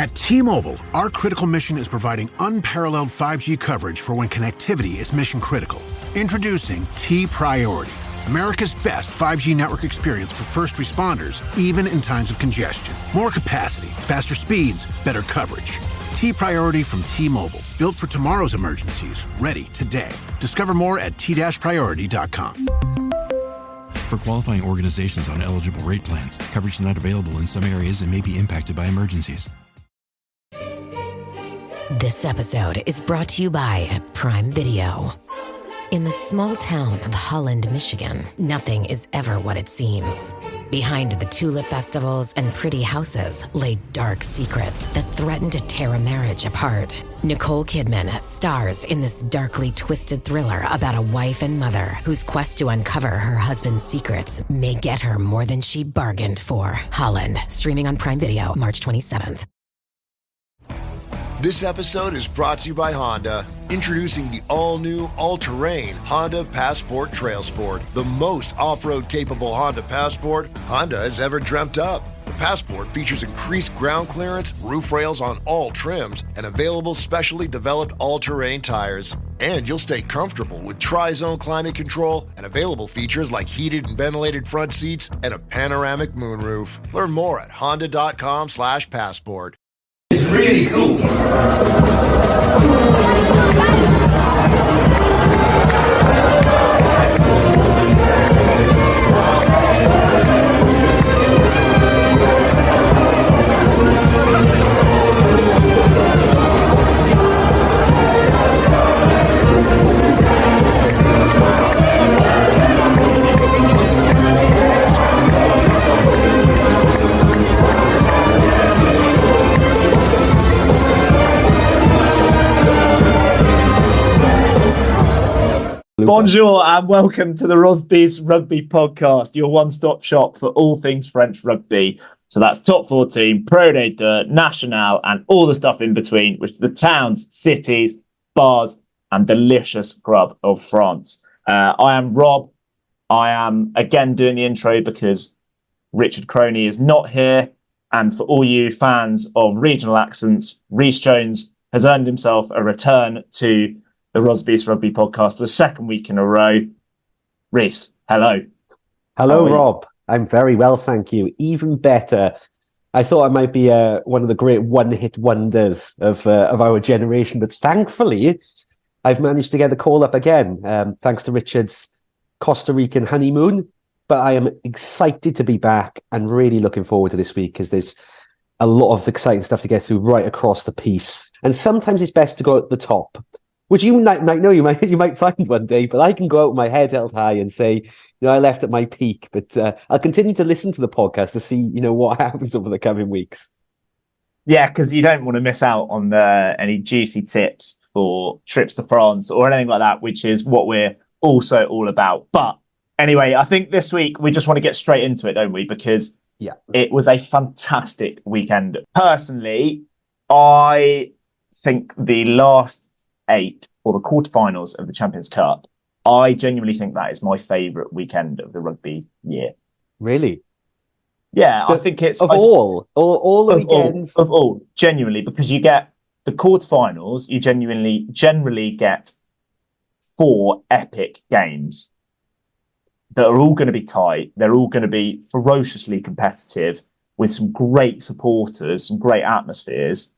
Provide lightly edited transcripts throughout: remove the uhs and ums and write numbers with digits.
At T-Mobile, our critical mission is providing unparalleled 5G coverage for when connectivity is mission critical. Introducing T-Priority, America's best 5G network experience for first responders, even in times of congestion. More capacity, faster speeds, better coverage. T-Priority from T-Mobile, built for tomorrow's emergencies, ready today. Discover more at t-priority.com. For qualifying organizations on eligible rate plans, coverage not available in some areas and may be impacted by emergencies. This episode is brought to you by Prime Video. In the small town of Holland, Michigan, nothing is ever what it seems. Behind the tulip festivals and pretty houses lay dark secrets that threaten to tear a marriage apart. Nicole Kidman stars in this darkly twisted thriller about a wife and mother whose quest to uncover her husband's secrets may get her more than she bargained for. Holland, streaming on Prime Video March 27th. This episode is brought to you by Honda. Introducing the all-new, all-terrain Honda Passport Trail Sport, the most off-road capable Honda Passport Honda has ever dreamt up. The Passport features increased ground clearance, roof rails on all trims, and available specially developed all-terrain tires. And you'll stay comfortable with tri-zone climate control and available features like heated and ventilated front seats and a panoramic moonroof. Learn more at honda.com/passport. It's really cool. Bonjour and welcome to the Rosby's Rugby podcast, your one-stop shop for all things French rugby. So that's top 14, Pro D2, Nationale, and all the stuff in between, which are the towns, cities, bars, and delicious grub of France. I am Rob. I am again doing the intro because Richard Croney is not here. And for all you fans of regional accents, Rhys Jones has earned himself a return to the Rosby's Rugby podcast for the second week in a row. Rhys, hello. Hello, Rob. I'm very well, thank you. Even better. I thought I might be one of the great one-hit wonders of our generation, but thankfully, I've managed to get the call up again, thanks to Richard's Costa Rican honeymoon. But I am excited to be back and really looking forward to this week because there's a lot of exciting stuff to get through right across the piece. And sometimes it's best to go at the top, which you might know you might find one day, but I can go out with my head held high and say, I left at my peak, but I'll continue to listen to the podcast to see, what happens over the coming weeks. Yeah, because you don't want to miss out on any juicy tips for trips to France or anything like that, which is what we're also all about. But anyway, I think this week we just want to get straight into it, don't we? Because it was a fantastic weekend. Personally, I think the last 8 or the quarterfinals of the Champions Cup, I genuinely think that is my favourite weekend of the rugby year. Really? Yeah, I think it's all the weekends of all, genuinely, because you get the quarterfinals, you generally get 4 epic games that are all going to be tight. They're all going to be ferociously competitive with some great supporters, some great atmospheres.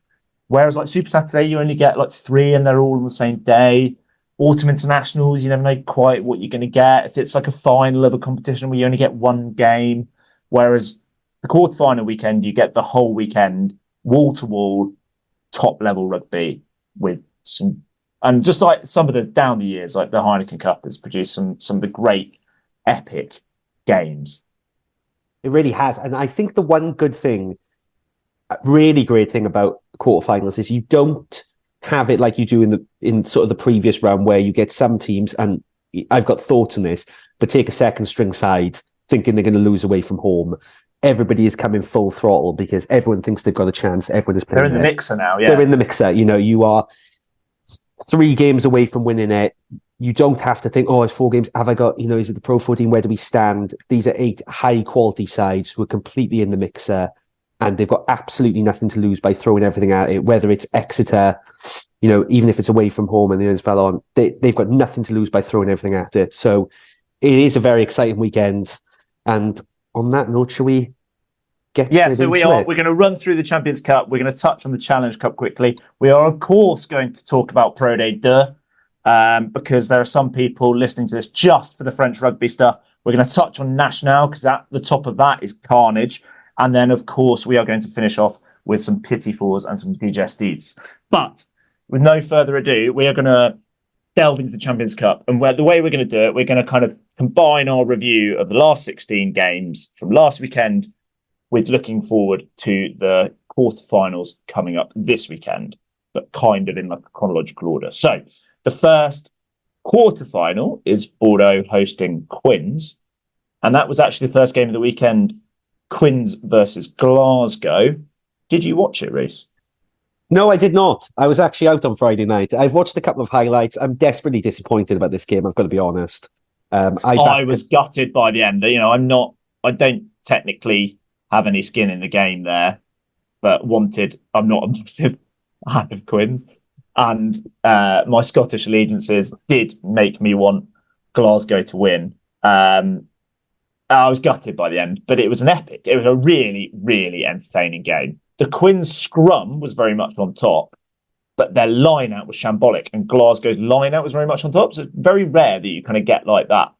Whereas like Super Saturday, you only get like 3 and they're all on the same day. Autumn Internationals, you never know quite what you're going to get. If it's like a final of a competition where you only get 1 game. Whereas the quarterfinal weekend, you get the whole weekend, wall-to-wall, top-level rugby with some... And just like some of the down the years, like the Heineken Cup has produced some of the great epic games. It really has. And I think the one good thing, really great thing about quarterfinals is you don't have it like you do in sort of the previous round where you get some teams, and I've got thoughts on this, but take a second string side thinking they're going to lose away from home. Everybody is coming full throttle because everyone thinks they've got a chance. Everyone is playing. They're in the mixer now, yeah. They're in the mixer. You are 3 games away from winning it. You don't have to think, it's 4 games. Have I got, is it the Pro 14? Where do we stand? These are 8 high quality sides who are completely in the mixer. and they've got absolutely nothing to lose by throwing everything at it, whether it's Exeter, even if it's away from home and the Ernst fell on, they've got nothing to lose by throwing everything at it. So it is a very exciting weekend. And on that note, shall we get straight into it? We're going to run through the Champions Cup. We're going to touch on the Challenge Cup quickly. We are, of course, going to talk about Pro Day 2, because there are some people listening to this just for the French rugby stuff. We're going to touch on Nationale, because at the top of that is carnage. And then, of course, we are going to finish off with some Petit-Fours and some Digestifs. But with no further ado, we are going to delve into the Champions Cup. And the way we're going to do it, we're going to kind of combine our review of the last 16 games from last weekend with looking forward to the quarterfinals coming up this weekend, but kind of in like a chronological order. So the first quarterfinal is Bordeaux hosting Quins. And that was actually the first game of the weekend, Quins versus Glasgow. Did you watch it, Reese? No, I did not. I was actually out on Friday night. I've watched a couple of highlights. I'm desperately disappointed about this game, I've got to be honest. I was gutted by the end. I don't technically have any skin in the game there, but I'm not a massive fan of Quins. And my Scottish allegiances did make me want Glasgow to win. I was gutted by the end, but it was it was a really, really entertaining game. The Quins scrum was very much on top, but their line-out was shambolic, and Glasgow's line-out was very much on top. So it's very rare that you kind of get like that.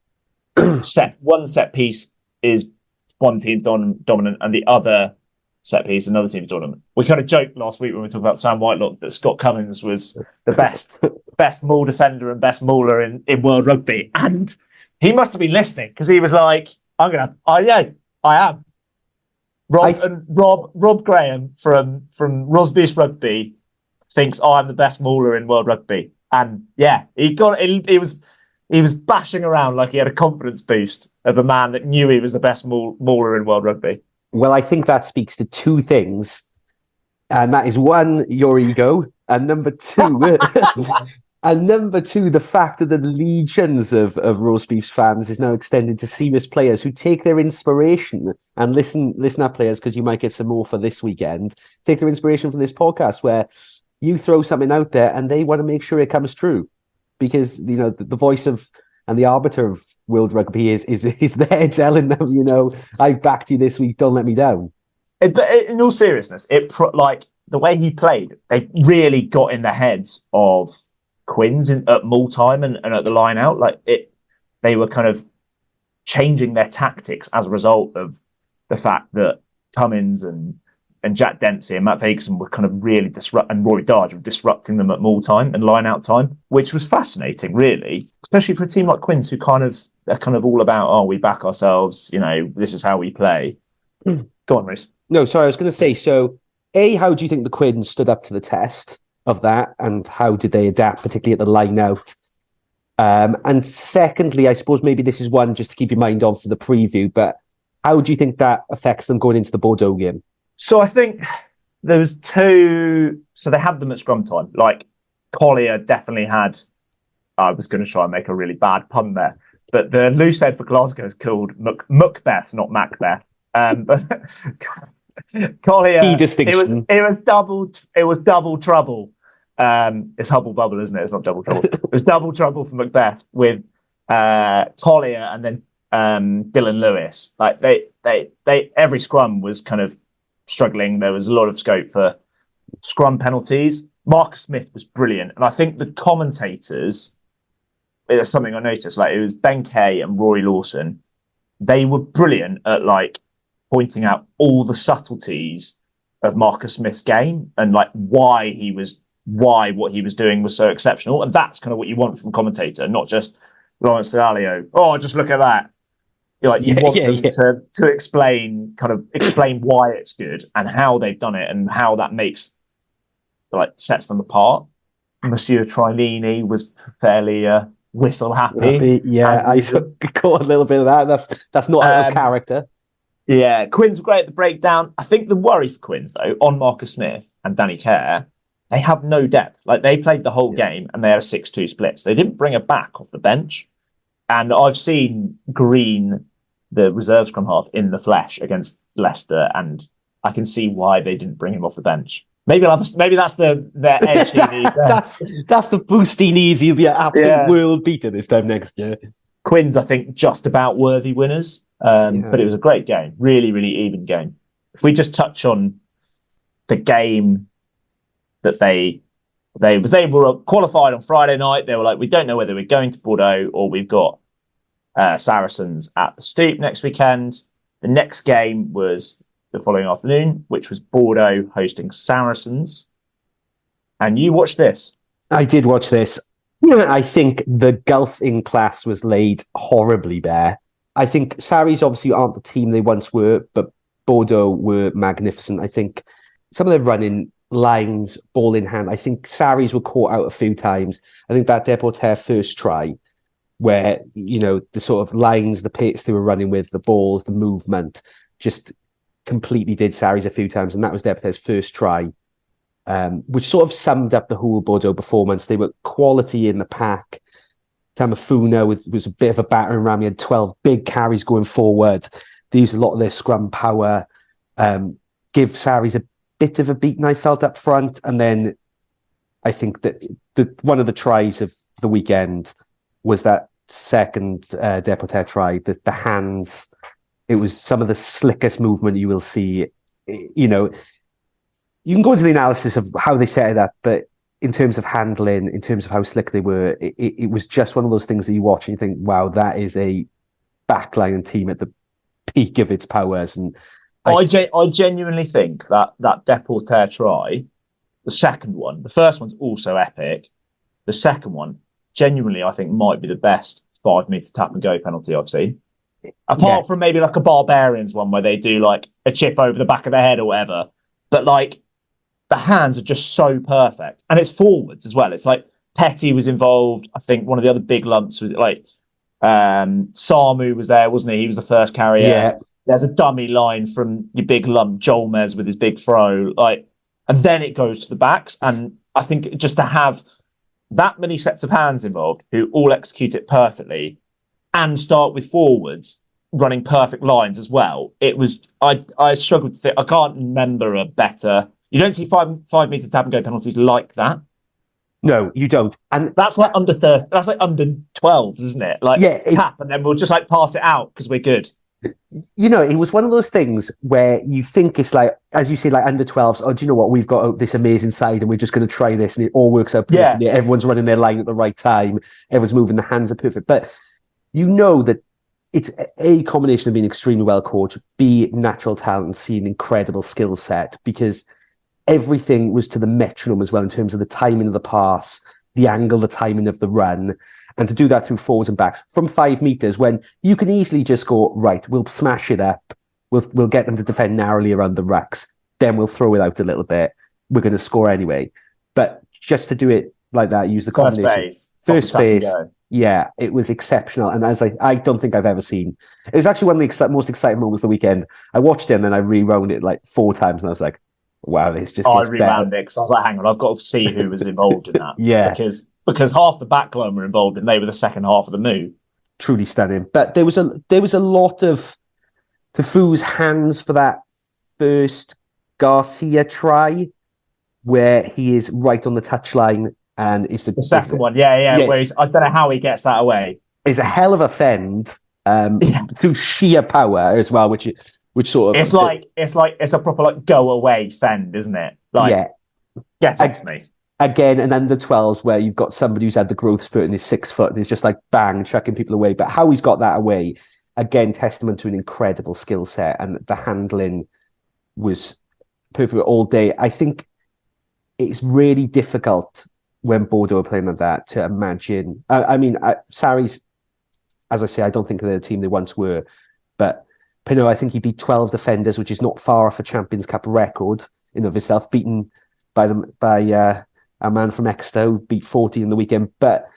One set piece is one team's dominant, and the other set piece, another team's dominant. We kind of joked last week when we talked about Sam Whitelock that Scott Cummins was the best maul defender and best mauler in world rugby. And he must have been listening, because he was like, I am. Rob Graham from Rosbeast Rugby thinks I'm the best mauler in world rugby, and yeah, he was bashing around like he had a confidence boost of a man that knew he was the best mauler in world rugby. Well, I think that speaks to two things, and that is one, your ego, and number two, the fact that the legions of roast beef fans is now extended to serious players who take their inspiration, and listen up, players, because you might get some more for this weekend. Take their inspiration from this podcast, where you throw something out there and they want to make sure it comes true, because the voice of and the arbiter of world rugby is there telling them, I backed you this week, don't let me down. But in all seriousness, the way he played, they really got in the heads of Quins at maul time and at the line out. They were kind of changing their tactics as a result of the fact that Cummins and Jack Dempsey and Matt Ferguson were kind of really and Roy Darge were disrupting them at maul time and line out time, which was fascinating, really, especially for a team like Quins, who they're kind of all about, we back ourselves, this is how we play. Go on, Reece. No, sorry, I was going to say, so how do you think the Quins stood up to the test of that, and how did they adapt, particularly at the line out? And secondly, I suppose maybe this is one just to keep your mind on for the preview, but how do you think that affects them going into the Bordeaux game? So I think there was two. So they had them at scrum time. Like Collier definitely had. I was going to try and make a really bad pun there, but the loose head for Glasgow is called Macbeth, not Macbeth. But Collier, key distinction. It was double trouble. It's Hubble Bubble, isn't it? It's not double trouble. It was double trouble for Macbeth with Collier and then Dylan Lewis. Like they every scrum was kind of struggling. There was a lot of scope for scrum penalties. Marcus Smith was brilliant, and I think the commentators. There's something I noticed. It was Ben Kay and Rory Lawson. They were brilliant at pointing out all the subtleties of Marcus Smith's game and why what he was doing was so exceptional. And that's kind of what you want from a commentator, not just Lawrence Dalio. Oh, just look at that. You want them to explain why it's good and how they've done it and how that sets them apart. Monsieur Trilini was fairly whistle happy. Yeah, I caught a little bit of that. That's not out of character. Yeah, Quins were great at the breakdown. I think the worry for Quins, though, on Marcus Smith and Danny Kerr, they have no depth. They played the whole game and they had a 6-2 split. So they didn't bring a back off the bench. And I've seen Green, the reserve scrum half, in the flesh against Leicester. And I can see why they didn't bring him off the bench. Maybe that's their edge he needs. That's the boost he needs. He'll be an absolute world beater this time next year. Quins, I think, just about worthy winners. But it was a great game. Really, really even game. If we just touch on the game that they were qualified on Friday night. They were like, we don't know whether we're going to Bordeaux or we've got Saracens at the Stoop next weekend. The next game was the following afternoon, which was Bordeaux hosting Saracens. And you watched this. I did watch this. I think the gulf in class was laid horribly bare. I think Saris obviously aren't the team they once were, but Bordeaux were magnificent. I think some of their running lines, ball in hand, I think Saris were caught out a few times. I think that Deporter first try, where, the sort of lines, the pace they were running with, the balls, the movement, just completely did Saris a few times. And that was Deporter's first try, which sort of summed up the whole Bordeaux performance. They were quality in the pack. Tamafuna was a bit of a battering ram. He had 12 big carries going forward. They used a lot of their scrum power. Give Saris a bit of a beating, I felt, up front. And then I think that one of the tries of the weekend was that second Deporter try, the hands. It was some of the slickest movement you will see. You can go into the analysis of how they set it up, but in terms of handling, in terms of how slick they were, it was just one of those things that you watch and you think, wow, that is a backline and team at the peak of its powers. And I genuinely think that Deporter try, the second one, the first one's also epic. The second one, genuinely, I think might be the best 5 metre tap and go penalty I've seen. Apart from maybe like a Barbarians one where they do like a chip over the back of the head or whatever. But like the hands are just so perfect. And it's forwards as well. It's like Petty was involved. I think one of the other big lumps was like Samu was there, wasn't he? He was the first carrier. Yeah. There's a dummy line from your big lump, Joel Mez with his big throw. And then it goes to the backs. And I think just to have that many sets of hands involved who all execute it perfectly and start with forwards running perfect lines as well. It was, I struggled to think, I can't remember a better, you don't see 5 metre tap and go penalties like that. No, you don't. And that's like under 12s, isn't it? Like tap and then we'll just like pass it out because we're good. It was one of those things where you think it's like, as you say, like under 12s, oh, do you know what? We've got this amazing side and we're just going to try this and it all works out perfectly. Yeah. Everyone's running their line at the right time. Everyone's moving, the hands are perfect. But you know that it's a combination of being extremely well coached, B, natural talent, and C, an incredible skill set, because everything was to the metronome as well in terms of the timing of the pass, the angle, the timing of the run. And to do that through forwards and backs from 5 meters, when you can easily just go, right, we'll smash it up. We'll get them to defend narrowly around the rucks. Then we'll throw it out a little bit. We're going to score anyway. But just to do it like that, use the combination. First phase. Yeah, it was exceptional. And as I don't think I've ever seen. It was actually one of the most exciting moments of the weekend. I watched it and then I rewound it like 4 times and I was like, wow, this just gets better. I rewound it because I was like, hang on, I've got to see who was involved in that. Yeah. Because half the backline were involved and they were the second half of the move. Truly stunning. But there was a lot of Tafou's hands for that first Garcia try where he is right on the touchline and it's the second one. Yeah. Where I don't know how he gets that away. It's a hell of a fend through sheer power as well, which sort of it's a proper like go away fend, isn't it? Like get off me. Again, and then the 12s where you've got somebody who's had the growth spurt and is 6 foot and is just like bang, chucking people away. But how he's got that away, again, testament to an incredible skill set, and the handling was perfect all day. I think it's really difficult when Bordeaux are playing like that to imagine. Saris, as I say, I don't think they're the team they once were, but Pinot, I think he beat 12 defenders, which is not far off a Champions Cup record in of itself, beaten by a man from Exeter who beat 40 in the weekend. But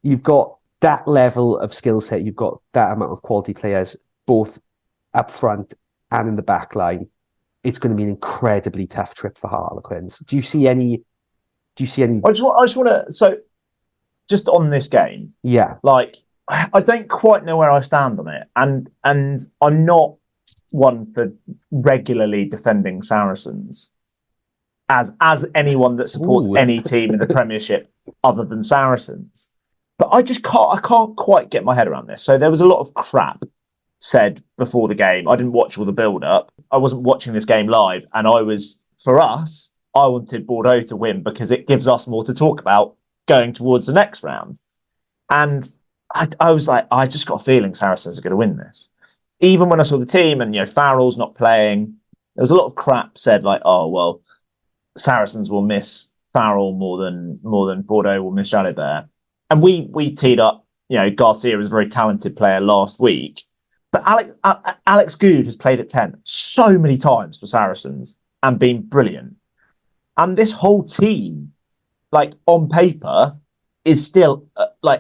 you've got that level of skill set, you've got that amount of quality players, both up front and in the back line. It's going to be an incredibly tough trip for Harlequins. Do you see any? I just want to. So, just on this game, like I don't quite know where I stand on it, and I'm not one for regularly defending Saracens as anyone that supports any team in the Premiership other than Saracens. But I can't quite get my head around this. So there was a lot of crap said before the game. I didn't watch all the build-up. I wasn't watching this game live, and I wanted Bordeaux to win because it gives us more to talk about going towards the next round. And I was like, I just got a feeling Saracens are going to win this. Even when I saw the team and, Farrell's not playing, there was a lot of crap said like, oh, well, Saracens will miss Farrell more than Bordeaux will miss Jalibert. And we teed up, Garcia was a very talented player last week. But Alex Good has played at 10 so many times for Saracens and been brilliant. And this whole team, like on paper, is still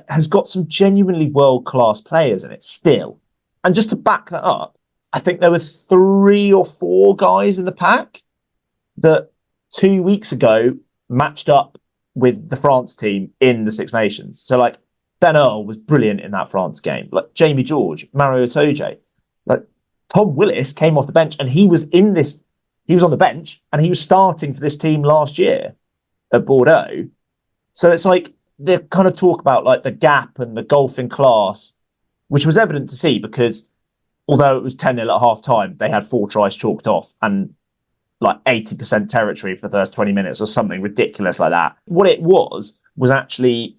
has got some genuinely world-class players in it still. And just to back that up, I think there were 3 or 4 guys in the pack that 2 weeks ago matched up with the France team in the Six Nations. So like Ben Earl was brilliant in that France game. Like Jamie George, Mario Itoje, like Tom Willis came off the bench and he was on the bench and he was starting for this team last year at Bordeaux. So it's like they kind of talk about like the gap and the gulf in class, which was evident to see because although it was 10-0 at half time, they had 4 tries chalked off and like 80% territory for the first 20 minutes or something ridiculous like that. What it was actually,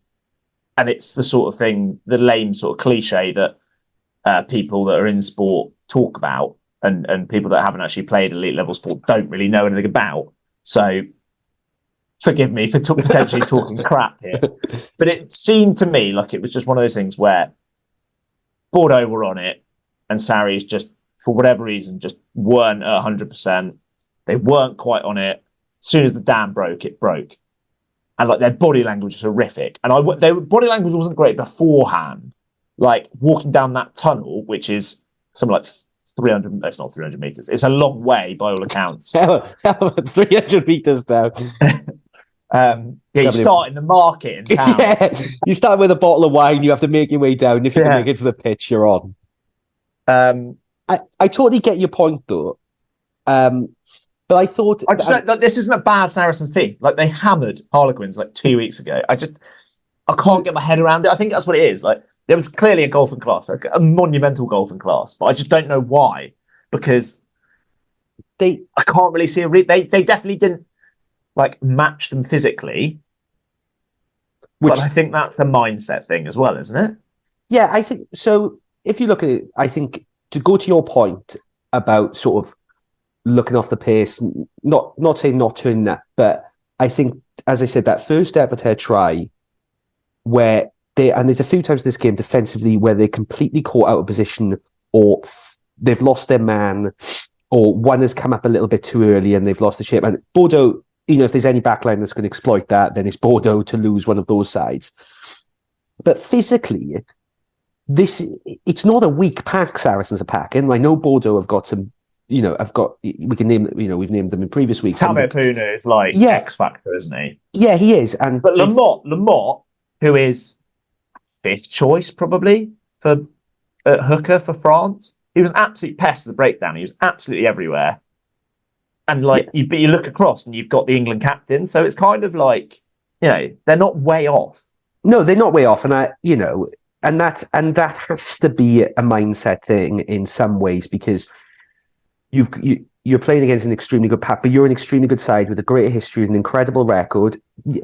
and it's the sort of thing, the lame sort of cliche that people that are in sport talk about and people that haven't actually played elite level sport don't really know anything about. So forgive me for potentially talking crap here. But it seemed to me like it was just one of those things where Bordeaux were on it and Sarries just, for whatever reason, just weren't at 100%. They weren't quite on it. As soon as the dam broke, it broke. And like their body language was horrific. And their body language wasn't great beforehand. Like walking down that tunnel, which is something like 300, it's not 300 meters. It's a long way by all accounts. 300 meters down. You start in the market in town. Yeah, you start with a bottle of wine, you have to make your way down. If you can make it to the pitch, you're on. I totally get your point though. But I thought this isn't a bad Saracens team. Like they hammered Harlequins like 2 weeks ago. I can't get my head around it. I think that's what it is. Like there was clearly a golf in class, like a monumental golf in class, but I just don't know why. Because I can't really see they definitely didn't like match them physically. But I think that's a mindset thing as well, isn't it? Yeah, I think so. If you look at it, I think to go to your point about sort of looking off the pace, not saying not turning that, but I think, as I said, that first Exeter try where and there's a few times in this game defensively where they're completely caught out of position or they've lost their man or one has come up a little bit too early and they've lost the shape. And Bordeaux, if there's any backline that's going to exploit that, then it's Bordeaux to lose one of those sides. But physically, it's not a weak pack Saracens are packing. I know Bordeaux have got some, we can name, we've named them in previous weeks. Tamer Puna is like X factor, isn't he? Yeah, he is. But Lamotte, who is 5th choice probably for hooker for France, he was an absolute pest of the breakdown. He was absolutely everywhere. And you look across and you've got the England captain, so it's kind of like, they're not way off. No, they're not way off, and and that has to be a mindset thing in some ways because you're playing against an extremely good pack, but you're an extremely good side with a great history, an incredible record,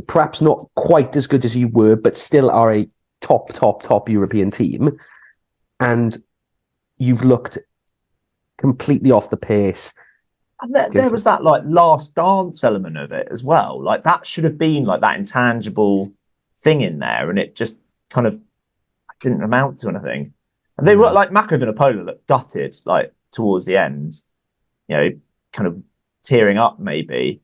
perhaps not quite as good as you were, but still are a top European team, and you've looked completely off the pace. And there was that like last dance element of it as well. Like that should have been like that intangible thing in there, and it just kind of didn't amount to anything. And they were like Mako Vinopola looked gutted like towards the end, kind of tearing up maybe.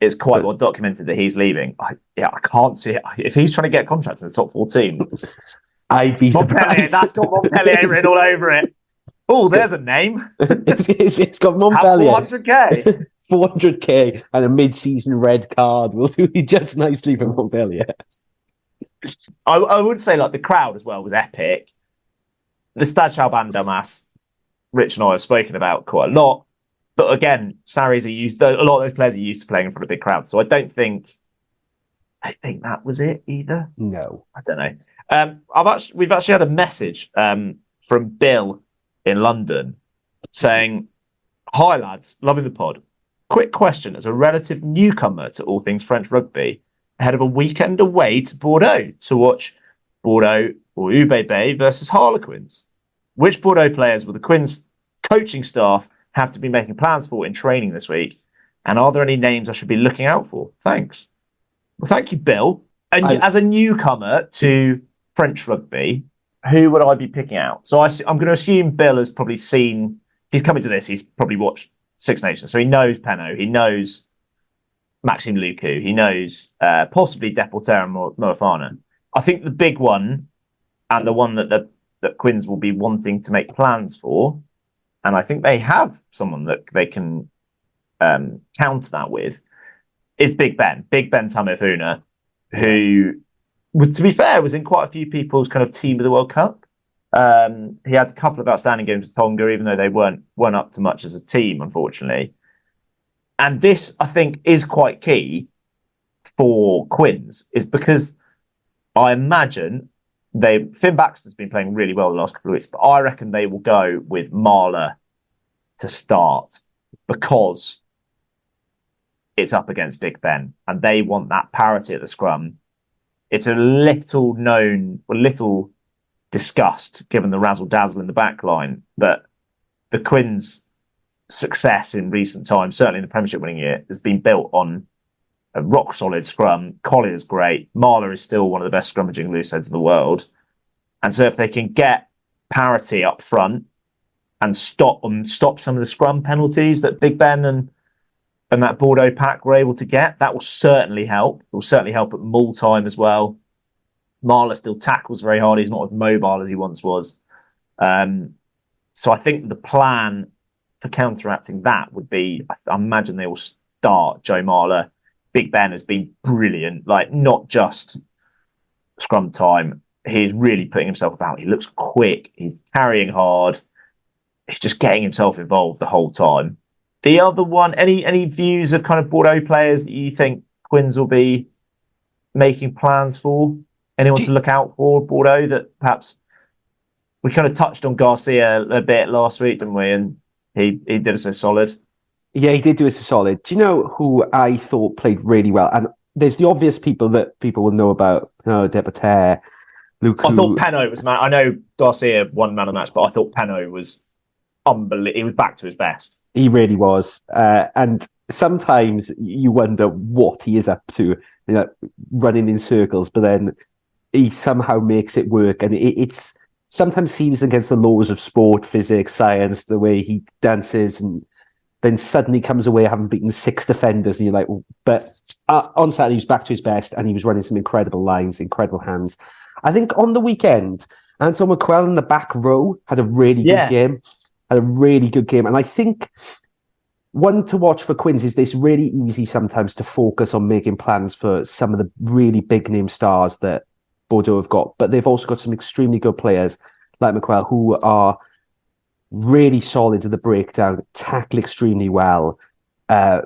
It's quite well documented that he's leaving. I can't see it. If he's trying to get a contract in the top 14, I'd be surprised. That's got Montpellier written all over it. Oh, there's a name. It's got Montpellier. 400k. 400k and a mid-season red card will do you just nicely for Montpellier. I would say like the crowd as well was epic. The Stade Chaban Damas Rich and I have spoken about quite a lot. But again, Sarries a lot of those players are used to playing in front of big crowds. So I think that was it either. No. I don't know. We've actually had a message from Bill in London saying, "Hi lads, loving the pod. Quick question as a relative newcomer to all things French rugby, ahead of a weekend away to Bordeaux to watch Bordeaux or UBB versus Harlequins. Which Bordeaux players will the Quins coaching staff have to be making plans for in training this week? And are there any names I should be looking out for? Thanks." Well, thank you, Bill. And as a newcomer to French rugby, who would I be picking out? So I'm going to assume Bill has probably seen, if he's coming to this, he's probably watched Six Nations. So he knows Penaud, he knows Maxime Lucu, he knows possibly Deporter and Moefana. I think the big one, and the one that Quins will be wanting to make plans for, and I think they have someone that they can counter that with, is Big Ben Tameifuna, who, to be fair, was in quite a few people's kind of team of the World Cup. He had a couple of outstanding games with Tonga, even though they weren't up to much as a team, unfortunately. And this, I think, is quite key for Quins, is because I imagine Finn Baxter's been playing really well the last couple of weeks, but I reckon they will go with Marler to start because it's up against Big Ben and they want that parity at the scrum. It's a little discussed, given the razzle-dazzle in the back line, that the Quins' success in recent times, certainly in the Premiership winning year, has been built on a rock-solid scrum. Collier's great. Marler is still one of the best scrummaging loose heads in the world. And so if they can get parity up front and stop some of the scrum penalties that Big Ben and that Bordeaux pack were able to get, that will certainly help. It will certainly help at mull time as well. Marler still tackles very hard. He's not as mobile as he once was. So I think the plan for counteracting that would be, I imagine they will start Joe Marler. Big Ben has been brilliant, like not just scrum time. He's really putting himself about. He looks quick. He's carrying hard. He's just getting himself involved the whole time. The other one, any views of kind of Bordeaux players that you think Quins will be making plans for? Anyone to look out for Bordeaux that perhaps we kind of touched on Garcia a bit last week, didn't we? And he did us a solid. Yeah, he did do us a solid. Do you know who I thought played really well? And there's the obvious people that people will know about, Deporter, Lucu. I thought Penaud was man. I know Garcia won man of the match, but I thought Penaud was unbelievable. He was back to his best. He really was. And sometimes you wonder what he is up to, running in circles, but then he somehow makes it work. And it's sometimes seems against the laws of sport, physics, science, the way he dances, and then suddenly comes away having beaten 6 defenders. And you're like, but on Saturday, he was back to his best and he was running some incredible lines, incredible hands. I think on the weekend, Anton McQuell in the back row had a really good game. And I think one to watch for Quins is this really easy sometimes to focus on making plans for some of the really big name stars that Bordeaux have got, but they've also got some extremely good players like McQuell who are really solid in the breakdown, tackle extremely well,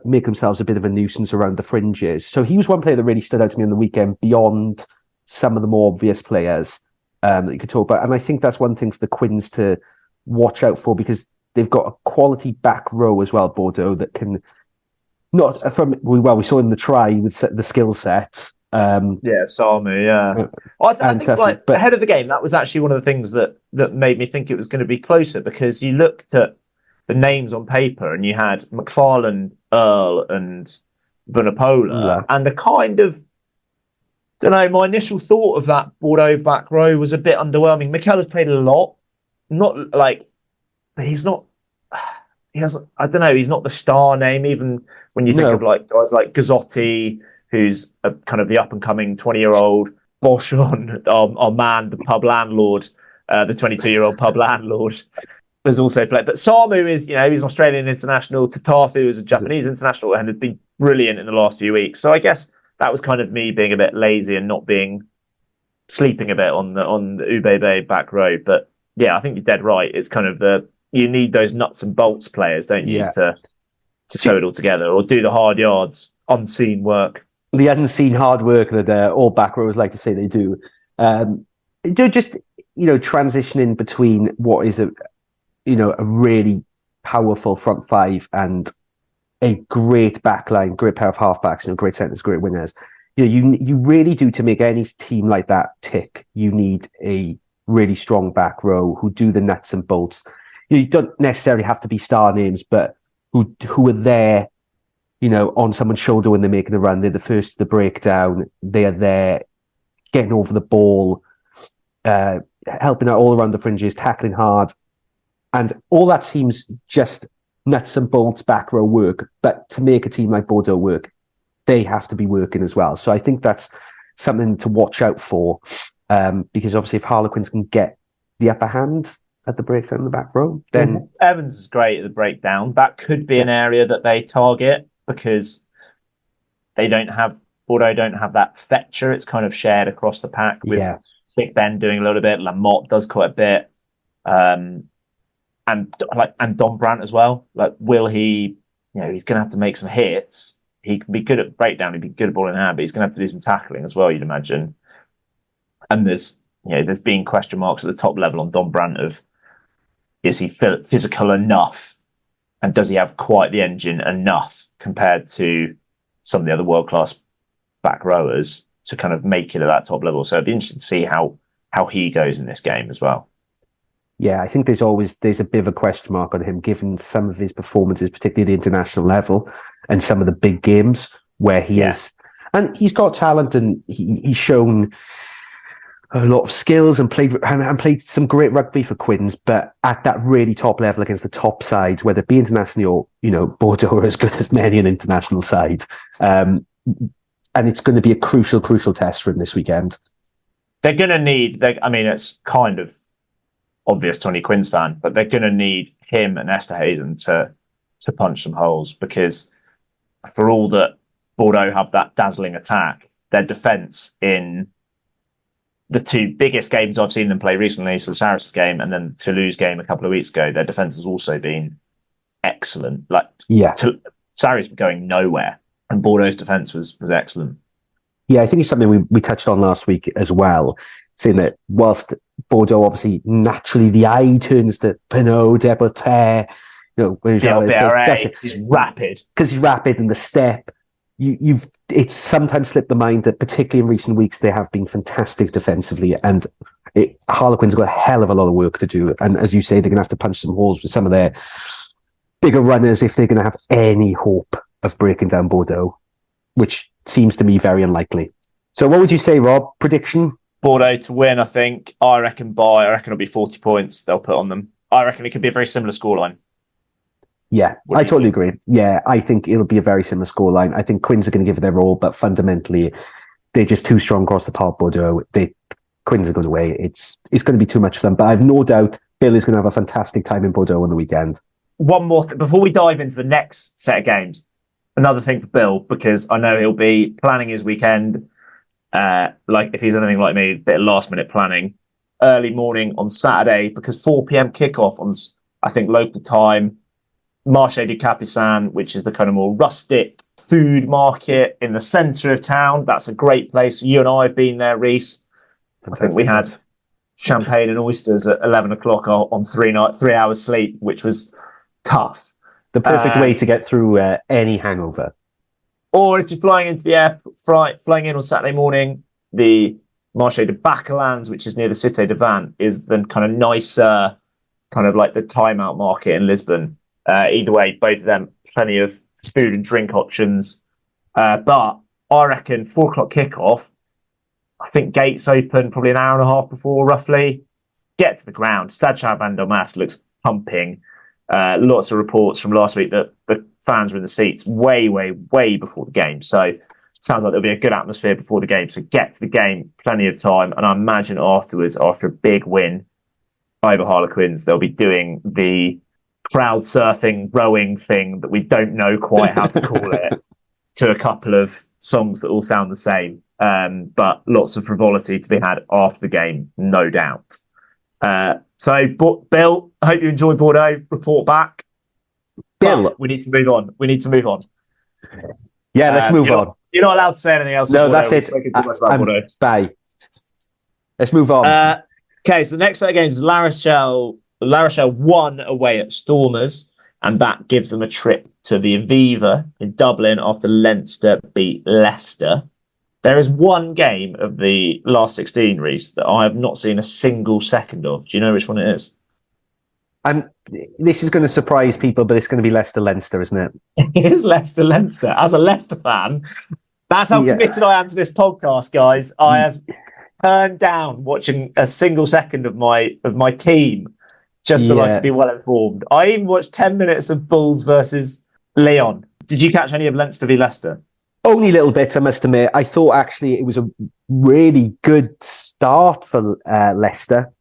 make themselves a bit of a nuisance around the fringes. So he was one player that really stood out to me on the weekend beyond some of the more obvious players that you could talk about. And I think that's one thing for the Quins to watch out for, because they've got a quality back row as well, Bordeaux, that can we saw in the try with the skill set. Samu, yeah. I think ahead of the game, that was actually one of the things that made me think it was going to be closer, because you looked at the names on paper and you had McFarlane, Earl and Vunipola, and a kind of, don't know, my initial thought of that Bordeaux back row was a bit underwhelming. Mikel has played a lot, but he's not, he's not the star name, even when you think of like guys like Gazzotti, who's a kind of the up-and-coming 20-year-old, Boschon, our man, the pub landlord, the 22-year-old pub landlord, has also played. But Samu is, he's an Australian international. Tatafu is a Japanese international and has been brilliant in the last few weeks. So I guess that was kind of me being a bit lazy and sleeping a bit on the UBB back row. But yeah, I think you're dead right. It's kind of you need those nuts and bolts players, don't you, Yeah. to sew it all together or do the hard yards, unseen work. The unseen hard work that all back rowers like to say they do. Just, transitioning between what is a really powerful front five and a great back line, great pair of halfbacks, great centres, great wingers. You really do, to make any team like that tick, you need a really strong back row who do the nuts and bolts. You don't necessarily have to be star names, but who are there, on someone's shoulder when they're making a run. They're the first to the breakdown. They are there getting over the ball, helping out all around the fringes, tackling hard. And all that seems just nuts and bolts back row work. But to make a team like Bordeaux work, they have to be working as well. So I think that's something to watch out for, because obviously if Harlequins can get the upper hand at the breakdown in the back row, then... Evans is great at the breakdown. That could be an area that they target because Bordeaux don't have that fetcher. It's kind of shared across the pack with Big Ben doing a little bit. Lamotte does quite a bit. And Don Brandt as well. Like, will he, he's going to have to make some hits. He can be good at breakdown. He'd be good at ball in hand, but he's going to have to do some tackling as well, you'd imagine. And there's been question marks at the top level on Don Brandt of, is he physical enough? And does he have quite the engine enough compared to some of the other world-class back rowers to kind of make it at that top level? So it'd be interesting to see how he goes in this game as well. Yeah, I think there's a bit of a question mark on him, given some of his performances, particularly at the international level and some of the big games where he is. And he's got talent, and he's shown a lot of skills and played some great rugby for Quins, but at that really top level against the top sides, whether it be internationally or, Bordeaux are as good as many an international side. And it's going to be a crucial test for him this weekend. They're going to need, it's kind of obvious to any Quins fan, but they're going to need him and Esterhazen to punch some holes, because for all that Bordeaux have that dazzling attack, their defence in the two biggest games I've seen them play recently, so the Saracens game and then the Toulouse game a couple of weeks ago, their defence has also been excellent. Saracens were going nowhere, and Bordeaux's defence was excellent. Yeah, I think it's something we touched on last week as well, saying that whilst Bordeaux, obviously, naturally the eye turns to Pinot, Deporter, because he's rapid. Because he's rapid, and the step, it's sometimes slipped the mind that, particularly in recent weeks, they have been fantastic defensively, and Harlequins got a hell of a lot of work to do. And as you say, they're going to have to punch some holes with some of their bigger runners if they're going to have any hope of breaking down Bordeaux, which seems to me very unlikely. So what would you say, Rob? Prediction? Bordeaux to win, I think. I reckon it'll be 40 points they'll put on them. I reckon it could be a very similar scoreline. Yeah, I totally agree. Yeah, I think it'll be a very similar scoreline. I think Quins are going to give it their all, but fundamentally, they're just too strong across the park, Bordeaux. Quins are going away. It's going to be too much for them, but I have no doubt Bill is going to have a fantastic time in Bordeaux on the weekend. One more thing, before we dive into the next set of games, another thing for Bill, because I know he'll be planning his weekend, like if he's anything like me, a bit of last-minute planning, early morning on Saturday, because 4 p.m. kickoff on, I think, local time, Marché du Capucin, which is the kind of more rustic food market in the centre of town. That's a great place. You and I have been there, Reese. I think we had champagne and oysters at 11 o'clock on 3 hours sleep, which was tough. The perfect way to get through any hangover. Or if you're flying into the air, flying in on Saturday morning, the Marché de Bacalands, which is near the Cité de Vannes, is the kind of nicer, kind of like the timeout market in Lisbon. Either way, both of them, plenty of food and drink options. But I reckon 4 o'clock kickoff, I think gates open probably an hour and a half before, roughly. Get to the ground. Stade Chaban-Delmas looks pumping. Lots of reports from last week that the fans were in the seats way, way, way before the game. So sounds like there'll be a good atmosphere before the game. So get to the game, plenty of time. And I imagine afterwards, after a big win over Harlequins, they'll be doing the crowd surfing, rowing thing that we don't know quite how to call it, to a couple of songs that all sound the same. But lots of frivolity to be had after the game, no doubt. So, Bill, I hope you enjoy Bordeaux. Report back. Bill, but we need to move on. Yeah, let's move on. You're not allowed to say anything else. No, that's it. Bye. Let's move on. Okay, so the next set of games is La Rochelle. La Rochelle won away at Stormers, and that gives them a trip to the Aviva in Dublin after Leinster beat Leicester. There is one game of the last 16, Reece, that I have not seen a single second of. Do you know which one it is? This is going to surprise people, but it's going to be Leicester-Leinster, isn't it? It is Leicester-Leinster. As a Leicester fan, that's how committed I am to this podcast, guys. I have turned down watching a single second of my team just so I could be well informed. I even watched 10 minutes of Bulls versus Lyon. Did you catch any of Leinster v Leicester? Only a little bit, I must admit. I thought actually it was a really good start for Leicester.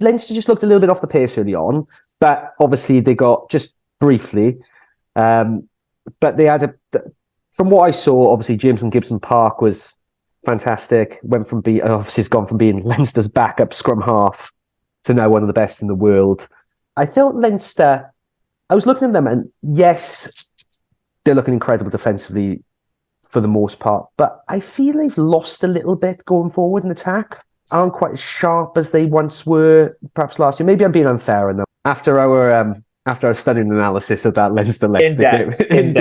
Leinster just looked a little bit off the pace early on, but obviously they got just briefly. But they had from what I saw, obviously Jameson Gibson Park was fantastic. Obviously it's gone from being Leinster's backup scrum half to now one of the best in the world. I thought Leinster, I was looking at them and yes, they're looking incredible defensively for the most part, but I feel they've lost a little bit going forward in attack. Aren't quite as sharp as they once were, perhaps last year. Maybe I'm being unfair on them. After our stunning analysis of that Leinster game, in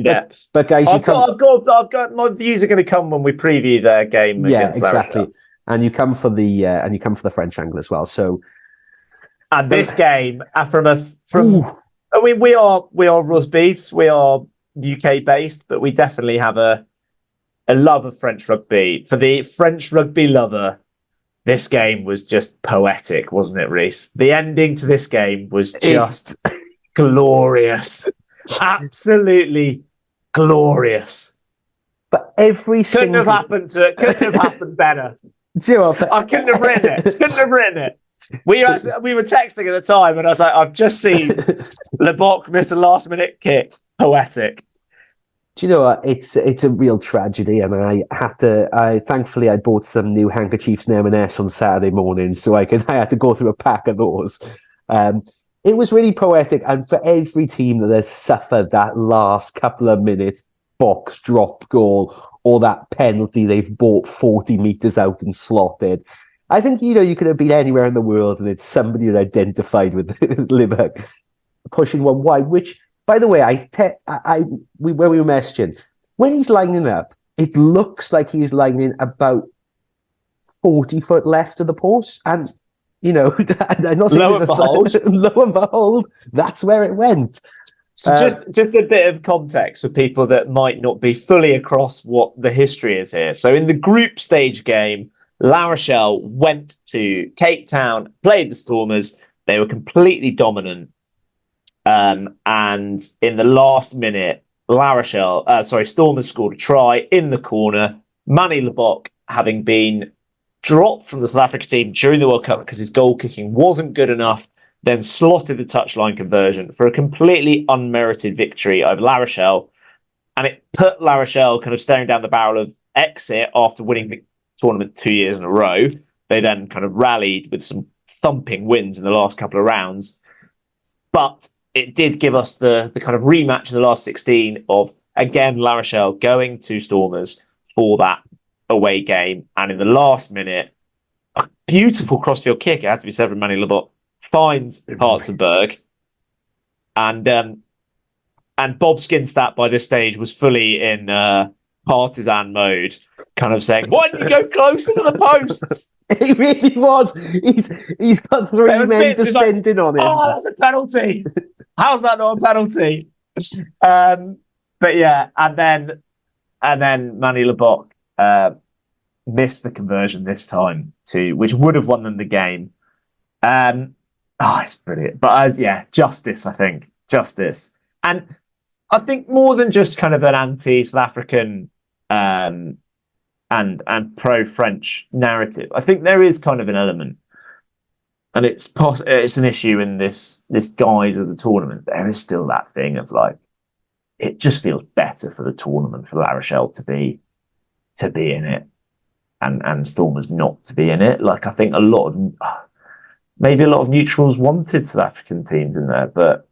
depth. But guys, I've got my views are going to come when we preview their game. Yeah, exactly. And you come for the French angle as well. So, and this game we are Rugby's, we are UK based, but we definitely have a love of French rugby. For the French rugby lover, this game was just poetic, wasn't it, Reece? The ending to this game was just glorious. Absolutely glorious. But couldn't have happened better. I couldn't have written it. We were texting at the time, and I was like, "I've just seen Le Boc miss a last-minute kick. Poetic." Do you know what? It's a real tragedy, and thankfully I bought some new handkerchiefs and M&S on Saturday morning, so I had to go through a pack of those. It was really poetic, and for every team that has suffered that last couple of minutes box drop goal or that penalty they've bought 40 metres out and slotted, I think, you could have been anywhere in the world and it's somebody who identified with Limerick pushing one wide, which, by the way, when we were messaging, when he's lining up, it looks like he's lining about 40 foot left of the post. And, I'm not saying lo and behold, that's where it went. So just a bit of context for people that might not be fully across what the history is here. So in the group stage game, La Rochelle went to Cape Town, played the Stormers. They were completely dominant. And in the last minute, Stormers scored a try in the corner. Manny Le Boc, having been dropped from the South Africa team during the World Cup because his goal kicking wasn't good enough, then slotted the touchline conversion for a completely unmerited victory over La Rochelle. And it put La Rochelle kind of staring down the barrel of exit after winning the tournament 2 years in a row. They then kind of rallied with some thumping wins in the last couple of rounds. But it did give us the kind of rematch in the last 16 of, again, La Rochelle going to Stormers for that away game. And in the last minute, a beautiful crossfield kick, it has to be said, from Manny Le Boc, finds Hartzenberg. And Bob Skinstad by this stage was fully in partisan mode, kind of saying, "Why didn't you go closer to the posts?" He really was. He's got three men descending on him. Oh, that's a penalty. How's that not a penalty? But yeah, and then Manny Le Boc missed the conversion this time which would have won them the game. It's brilliant. But justice, I think. Justice. And I think more than just kind of an anti-South African and pro-French narrative, I think there is kind of an element, and it's an issue in this guise of the tournament. There is still that thing of like, it just feels better for the tournament for La Rochelle to be in it, and Stormers not to be in it. Like, I think a lot of maybe a lot of neutrals wanted South African teams in there, but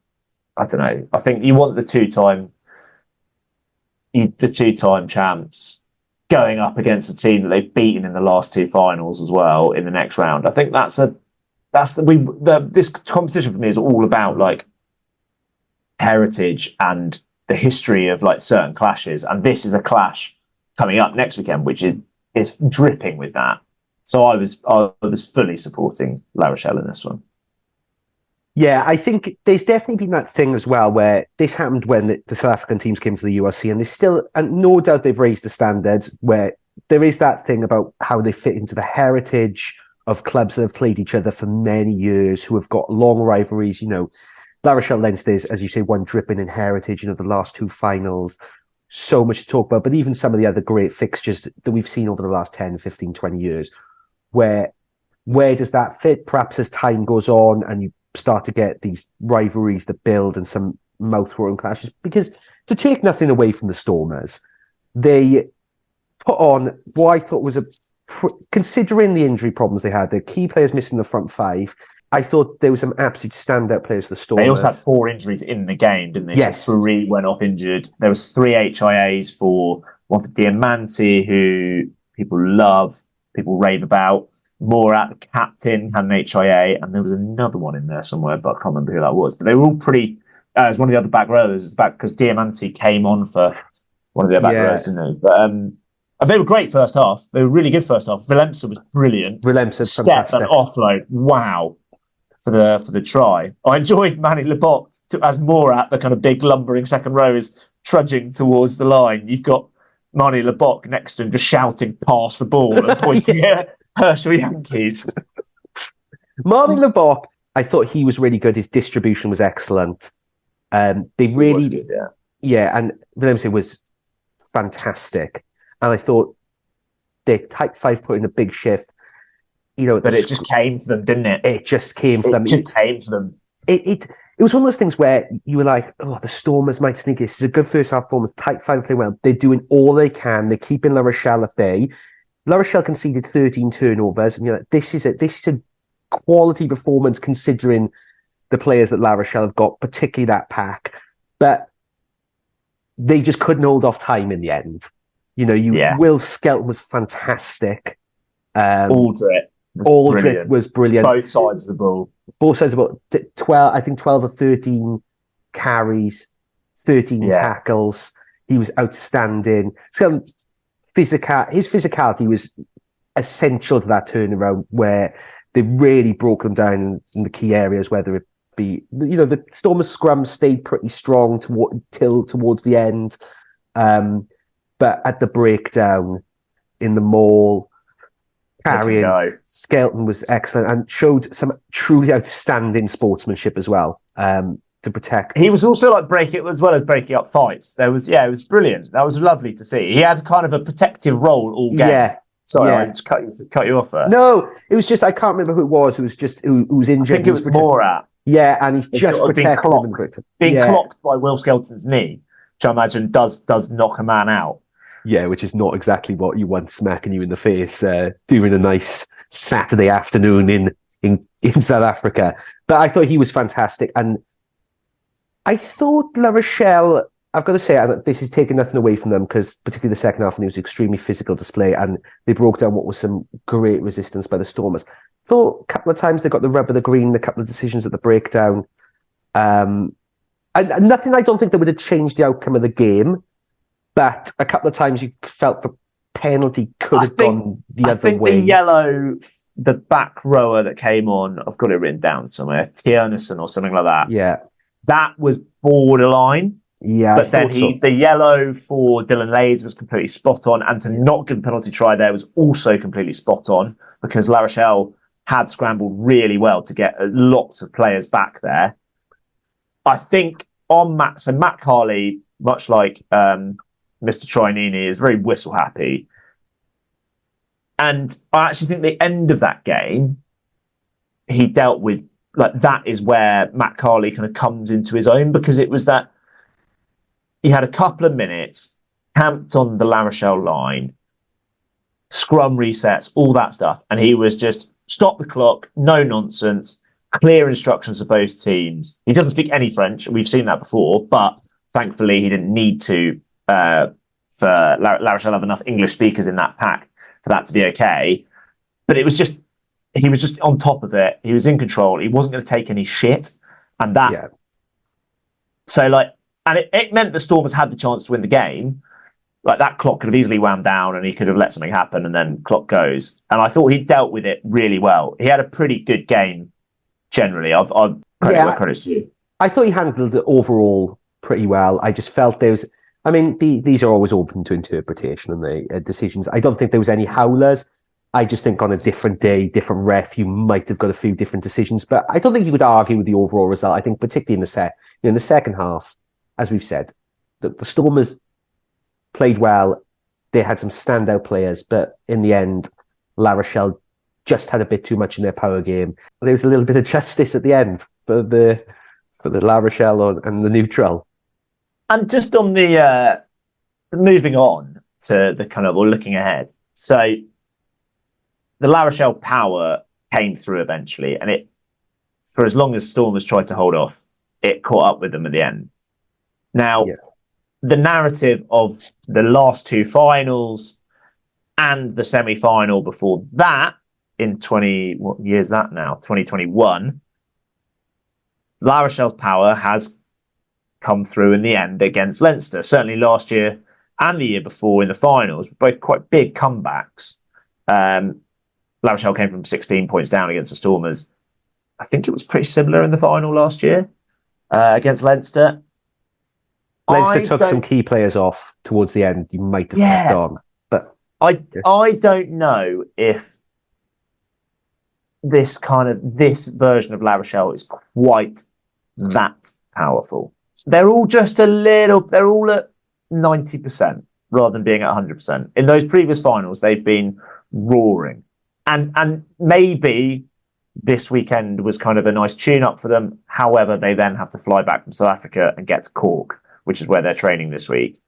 I don't know. I think you want the two-time champs going up against a team that they've beaten in the last two finals as well in the next round. I think this competition for me is all about like heritage and the history of like certain clashes, and this is a clash coming up next weekend, which is dripping with that. So I was fully supporting La Rochelle in this one. Yeah, I think there's definitely been that thing as well where this happened when the South African teams came to the URC, and there's still, and no doubt they've raised the standards, where there is that thing about how they fit into the heritage of clubs that have played each other for many years, who have got long rivalries. You know, La Rochelle Leinster is, as you say, one dripping in heritage. You know, the last two finals, so much to talk about, but even some of the other great fixtures that we've seen over the last 10, 15, 20 years, where does that fit? Perhaps as time goes on and you start to get these rivalries that build and some mouth-watering clashes, because to take nothing away from the Stormers, they put on what I thought was considering the injury problems they had, the key players missing the front five, I thought there was some absolute standout players for the Stormers. They also had 4 injuries in the game, didn't they? Yes. So 3 went off injured. There was 3 HIAs one for Diamante, who people love, people rave about. Morat, the captain, had an HIA, and there was another one in there somewhere, but I can't remember who that was. But they were all pretty. It was one of the other back rowers, because Diamante came on for one of the back rowers, didn't he? But they were great first half. They were really good first half. Willemse was brilliant. Willemse, step fantastic. and offload. Wow, for the try. I enjoyed Manny Lebock as Morat, the kind of big lumbering second row, is trudging towards the line. You've got Manny Lebock next to him, just shouting, "Pass the ball," and pointing at Herschel Yankees. Marty Lebock, I thought he was really good. His distribution was excellent. They really, good, and Willemse was fantastic. And I thought their type 5 put in a big shift. You know, but it just came to them, didn't it? It just came to them. It just came to them. It was one of those things where you were like, "Oh, the Stormers might sneak. This is a good first half performance. Type 5 play well. They're doing all they can. They're keeping La Rochelle at bay." La Rochelle conceded 13 turnovers, and you're like, this is a quality performance considering the players that La Rochelle have got, particularly that pack. But they just couldn't hold off time in the end. You know, Will Skelton was fantastic. Aldrich was brilliant. Both sides of the ball. Both sides of the ball. 12 or 13 carries, 13 tackles. He was outstanding. Skelton, his physicality was essential to that turnaround, where they really broke them down in the key areas, whether it be, you know, the Stormers scrum stayed pretty strong till towards the end. But at the breakdown in the maul, carrying, Skelton was excellent and showed some truly outstanding sportsmanship as well. To protect. He was also like breaking up fights. It was brilliant. That was lovely to see. He had kind of a protective role all game. Yeah. Sorry, I just cut you off there. No, it was just, I can't remember who it was. Who was just who was injured. I think it was Morat. Yeah, and he's just protected being clocked by Will Skelton's knee, which I imagine does knock a man out. Yeah, which is not exactly what you want smacking you in the face during a nice Saturday afternoon in South Africa. But I thought he was fantastic, and I thought La Rochelle, I've got to say, this is taking nothing away from them, because particularly the second half, and it was extremely physical display, and they broke down what was some great resistance by the Stormers. Thought a couple of times they got the rub of the green, a couple of decisions at the breakdown. And nothing, I don't think that would have changed the outcome of the game, but a couple of times you felt the penalty could have gone the other way. The back rower that came on, I've got it written down somewhere, Tiernason or something like that. Yeah. That was borderline. Yeah, but then the yellow for Dylan Lades was completely spot on, and to not give a penalty try there was also completely spot on, because La Rochelle had scrambled really well to get lots of players back there. I think on Matt Carley, much like Mr. Trinini, is very whistle happy. And I actually think the end of that game, he dealt with, like, that is where Matt Carley kind of comes into his own, because it was that he had a couple of minutes camped on the La Rochelle line, scrum resets, all that stuff, and he was just stop the clock, no nonsense, clear instructions for both teams. He doesn't speak any French. We've seen that before, but thankfully he didn't need to for La Rochelle have enough English speakers in that pack for that to be okay. But he was just on top of it. He was in control. He wasn't going to take any shit. And that... Yeah. So, like... And it meant the Stormers had the chance to win the game. Like, that clock could have easily wound down and he could have let something happen and then clock goes. And I thought he dealt with it really well. He had a pretty good game, generally. I've credit where credit's due. I thought he handled it overall pretty well. I just felt there was... I mean, these are always open to interpretation and the decisions. I don't think there was any howlers. I just think on a different day, different ref, you might have got a few different decisions. But I don't think you could argue with the overall result. I think particularly in the second half, as we've said, the Stormers played well. They had some standout players, but in the end, La Rochelle just had a bit too much in their power game. There was a little bit of justice at the end for the La Rochelle and the neutral. And just on the moving on to the kind of looking ahead. So the La Rochelle power came through eventually, and it, for as long as Stormers tried to hold off, it caught up with them at the end. Now, the narrative of the last two finals and the semi-final before that in what year is that now? 2021. La Rochelle's power has come through in the end against Leinster. Certainly last year and the year before in the finals, both quite big comebacks. La Rochelle came from 16 points down against the Stormers. I think it was pretty similar in the final last year against Leinster. Leinster took some key players off towards the end. You might have kept on, but I don't know if this version of La Rochelle is quite that powerful. They're all just they're all at 90% rather than being at 100%. In those previous finals, they've been roaring. And maybe this weekend was kind of a nice tune-up for them. However, they then have to fly back from South Africa and get to Cork, which is where they're training this week.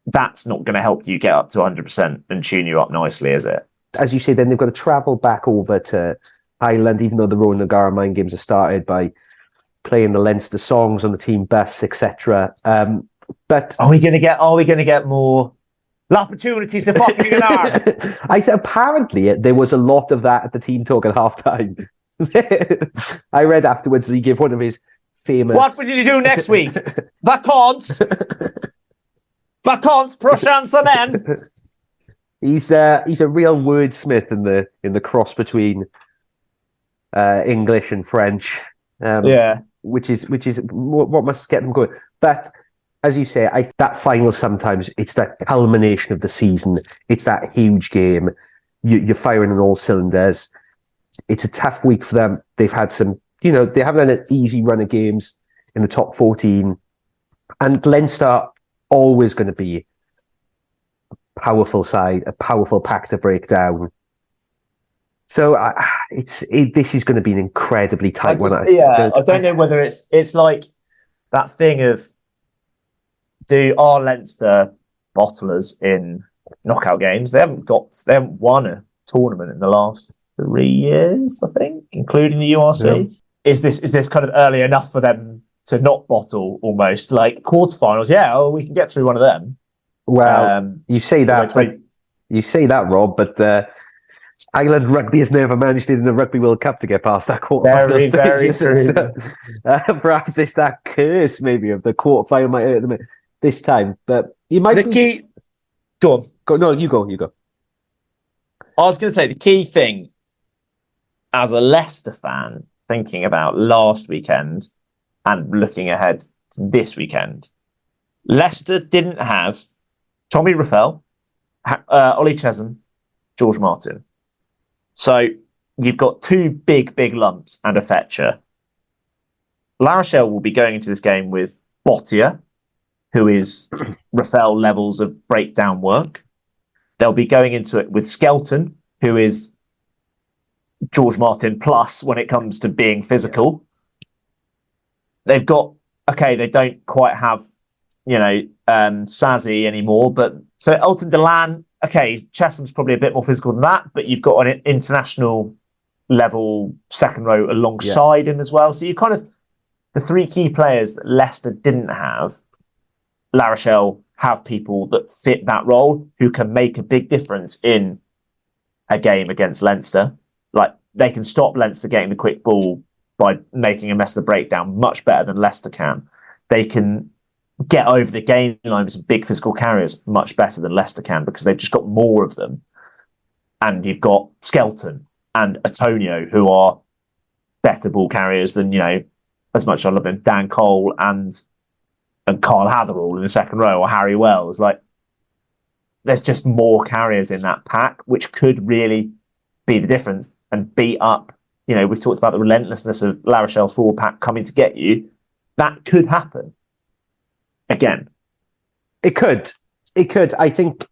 That's not going to help you get up to 100% and tune you up nicely, is it? As you say, then they've got to travel back over to Ireland, even though the Rowan Nagara Mind Games are started by playing the Leinster songs on the team bus, etc. But are we going to get more opportunities to fucking alarm? Apparently, there was a lot of that at the team talk at halftime. I read afterwards that he gave one of his famous... What will you do next week? Vacances, prochaine semaine. He's a real wordsmith in the cross between English and French. Which is what must get them going. But as you say, that final sometimes it's that culmination of the season. It's that huge game. You're firing on all cylinders. It's a tough week for them. They've had some, they haven't had an easy run of games in the top 14. And Leinster always going to be a powerful side, a powerful pack to break down. So this is going to be an incredibly tight one. I don't know whether it's like that thing of are Leinster bottlers in knockout games? They haven't won a tournament in the last 3 years, I think, including the URC. Yeah. Is this kind of early enough for them to not bottle almost? Like quarterfinals, we can get through one of them. Well, you say that, Rob, but Ireland Rugby has never managed it in the Rugby World Cup to get past that quarterfinal very stage. So, perhaps it's that curse, maybe, of the quarterfinal might hurt them this time. But you might... Go on. No, you go. I was going to say, the key thing, as a Leicester fan, thinking about last weekend and looking ahead to this weekend, Leicester didn't have Tommy Raffel, Ollie Chesham, George Martin. So you've got two big lumps and a fetcher. La Rochelle will be going into this game with Bottia, who is Raffel levels of breakdown work. They'll be going into it with Skelton, who is George Martin plus when it comes to being physical. They've got, they don't quite have, Sazzy anymore, but so Elton Delan, Chesham's probably a bit more physical than that, but you've got an international level second row alongside him as well. So you kind of, the three key players that Leicester didn't have, La Rochelle have people that fit that role who can make a big difference in a game against Leinster. Like, they can stop Leinster getting the quick ball by making a mess of the breakdown much better than Leicester can. They can get over the gain line with some big physical carriers much better than Leicester can, because they've just got more of them. And you've got Skelton and Antonio, who are better ball carriers than, as much as I love him, Dan Cole and Carl Hatherall in the second row, or Harry Wells. Like, there's just more carriers in that pack, which could really be the difference and beat up. We've talked about the relentlessness of La Rochelle's forward pack coming to get you. That could happen again. It could. I think.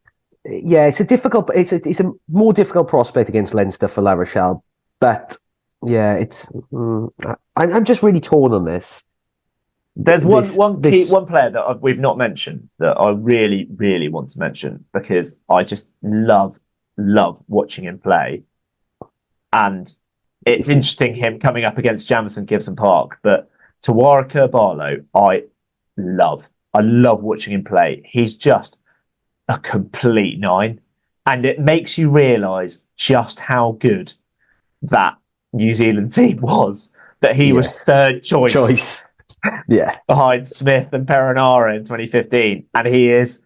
Yeah, it's a more difficult prospect against Leinster for La Rochelle, but yeah, I'm just really torn on this. There's one player that we've not mentioned that I really, really want to mention, because I just love watching him play. And it's interesting him coming up against Jamison Gibson Park, but Tawarika Barlow, I love watching him play. He's just a complete nine. And it makes you realise just how good that New Zealand team was, that he was third choice. Yeah, behind Smith and Perenara in 2015, and he is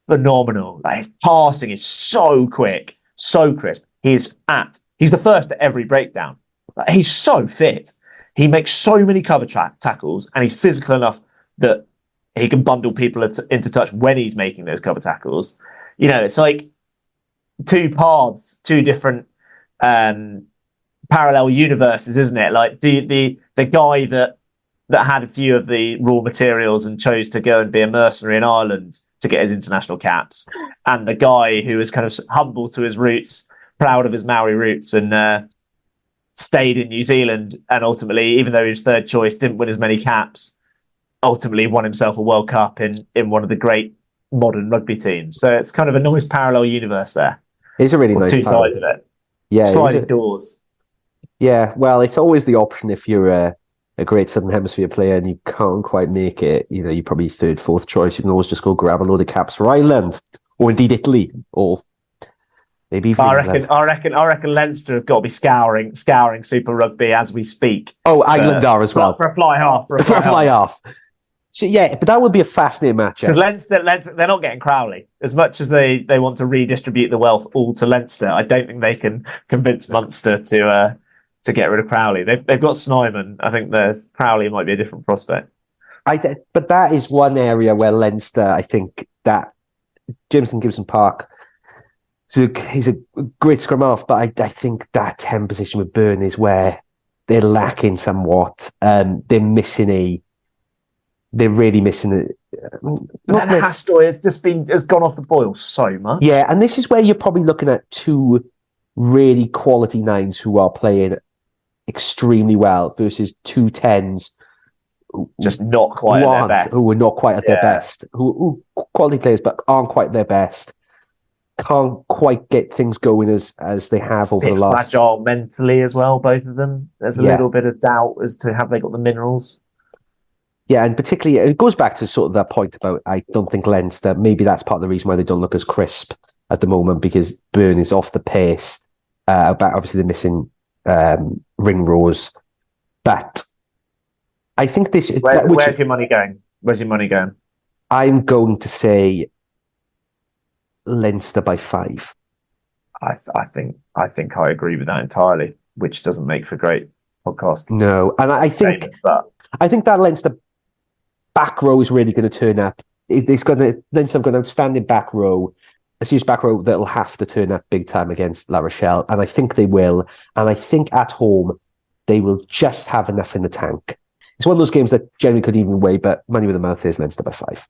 phenomenal. Like, his passing is so quick, so crisp. He's the first at every breakdown. Like, he's so fit. He makes so many cover tackles, and he's physical enough that he can bundle people into touch when he's making those cover tackles. It's like two paths, two different parallel universes, isn't it? Like the guy that had a few of the raw materials and chose to go and be a mercenary in Ireland to get his international caps, and the guy who was kind of humble to his roots, proud of his Maori roots, and stayed in New Zealand, and ultimately, even though he was third choice, didn't win as many caps, ultimately won himself a World Cup in one of the great modern rugby teams. So it's kind of a nice parallel universe there. It's a really nice two sides of it. Yeah, sliding doors. Yeah, well, it's always the option if you're a great Southern Hemisphere player and you can't quite make it. You're probably third, fourth choice. You can always just go grab a load of caps for Ireland, or indeed Italy, or maybe even I reckon Leinster have got to be scouring Super Rugby as we speak. Oh, Ireland are as well for a fly half. For a fly half. So yeah, but that would be a fascinating matchup. Because Leinster, they're not getting Crowley. As much as they want to redistribute the wealth all to Leinster, I don't think they can convince Munster to get rid of Crowley. They've got Snyman. I think Crowley might be a different prospect. But that is one area where Leinster, I think that Jamison Gibson Park, he's a great scrum half, but I think that 10 position with Byrne is where they're lacking somewhat. They're really missing it. Hastoy has gone off the boil so much. Yeah, and this is where you're probably looking at two really quality nines who are playing extremely well versus two tens just not quite at their best. Who are not quite at their best. Who quality players but aren't quite their best. Can't quite get things going as they have over the last. Fragile mentally as well, both of them. There's a little bit of doubt as to have they got the minerals. Yeah, and particularly it goes back to sort of that point about I don't think Leinster, maybe that's part of the reason why they don't look as crisp at the moment, because Byrne is off the pace. But obviously they're missing Ringrose. But I think this... Where's your money going? Where's your money going? I'm going to say Leinster by 5. I think I agree with that entirely, which doesn't make for great podcast. No, and I think that Leinster back row is really going to turn up. Leinster have got an outstanding back row, a serious back row that'll have to turn up big time against La Rochelle, and I think they will. And I think at home they will just have enough in the tank. It's one of those games that generally could even way, but money with the mouth is Leinster by 5.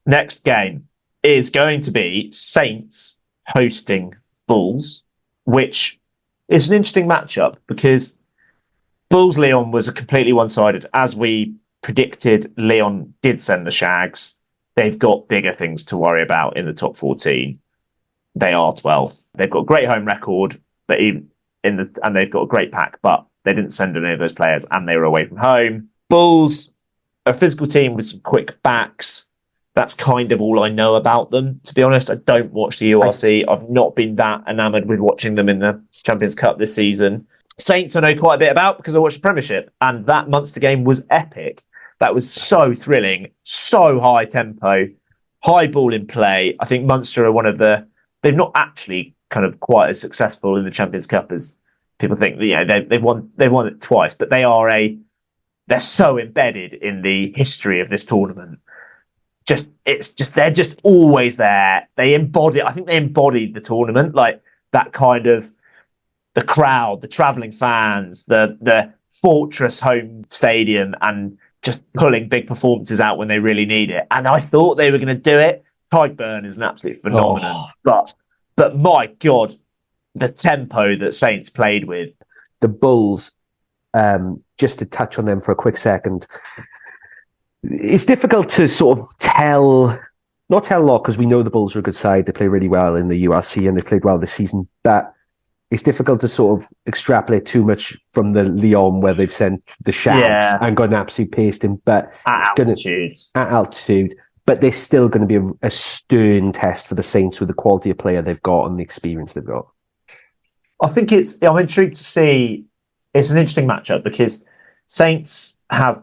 Next game is going to be Saints hosting Bulls, which is an interesting matchup because Bulls-Lyon was a completely one-sided. As we predicted, Lyon did send the Shags. They've got bigger things to worry about in the top 14. They are 12th. They've got a great home record, but and they've got a great pack, but they didn't send any of those players, and they were away from home. Bulls, a physical team with some quick backs. That's kind of all I know about them, to be honest. I don't watch the URC. I've not been that enamoured with watching them in the Champions Cup this season. Saints I know quite a bit about because I watched the Premiership, and that Munster game was epic. That was so thrilling, so high tempo, high ball in play. I think Munster are they've not actually kind of quite as successful in the Champions Cup as people think. They've won it twice, but they're so embedded in the history of this tournament. They're just always there. I think they embodied the tournament, like that kind of the crowd, the travelling fans, the fortress home stadium, and just pulling big performances out when they really need it. And I thought they were going to do it. Tyburn is an absolute phenomenon, but my God, the tempo that Saints played with. The Bulls, just to touch on them for a quick second, it's difficult to sort of not tell a lot, because we know the Bulls are a good side. They play really well in the URC and they've played well this season, but it's difficult to sort of extrapolate too much from the Lyon, where they've sent the Shags and got an absolute pasting, but at altitude. But there's still going to be a stern test for the Saints with the quality of player they've got and the experience they've got. I think I'm intrigued to see. It's an interesting matchup because Saints have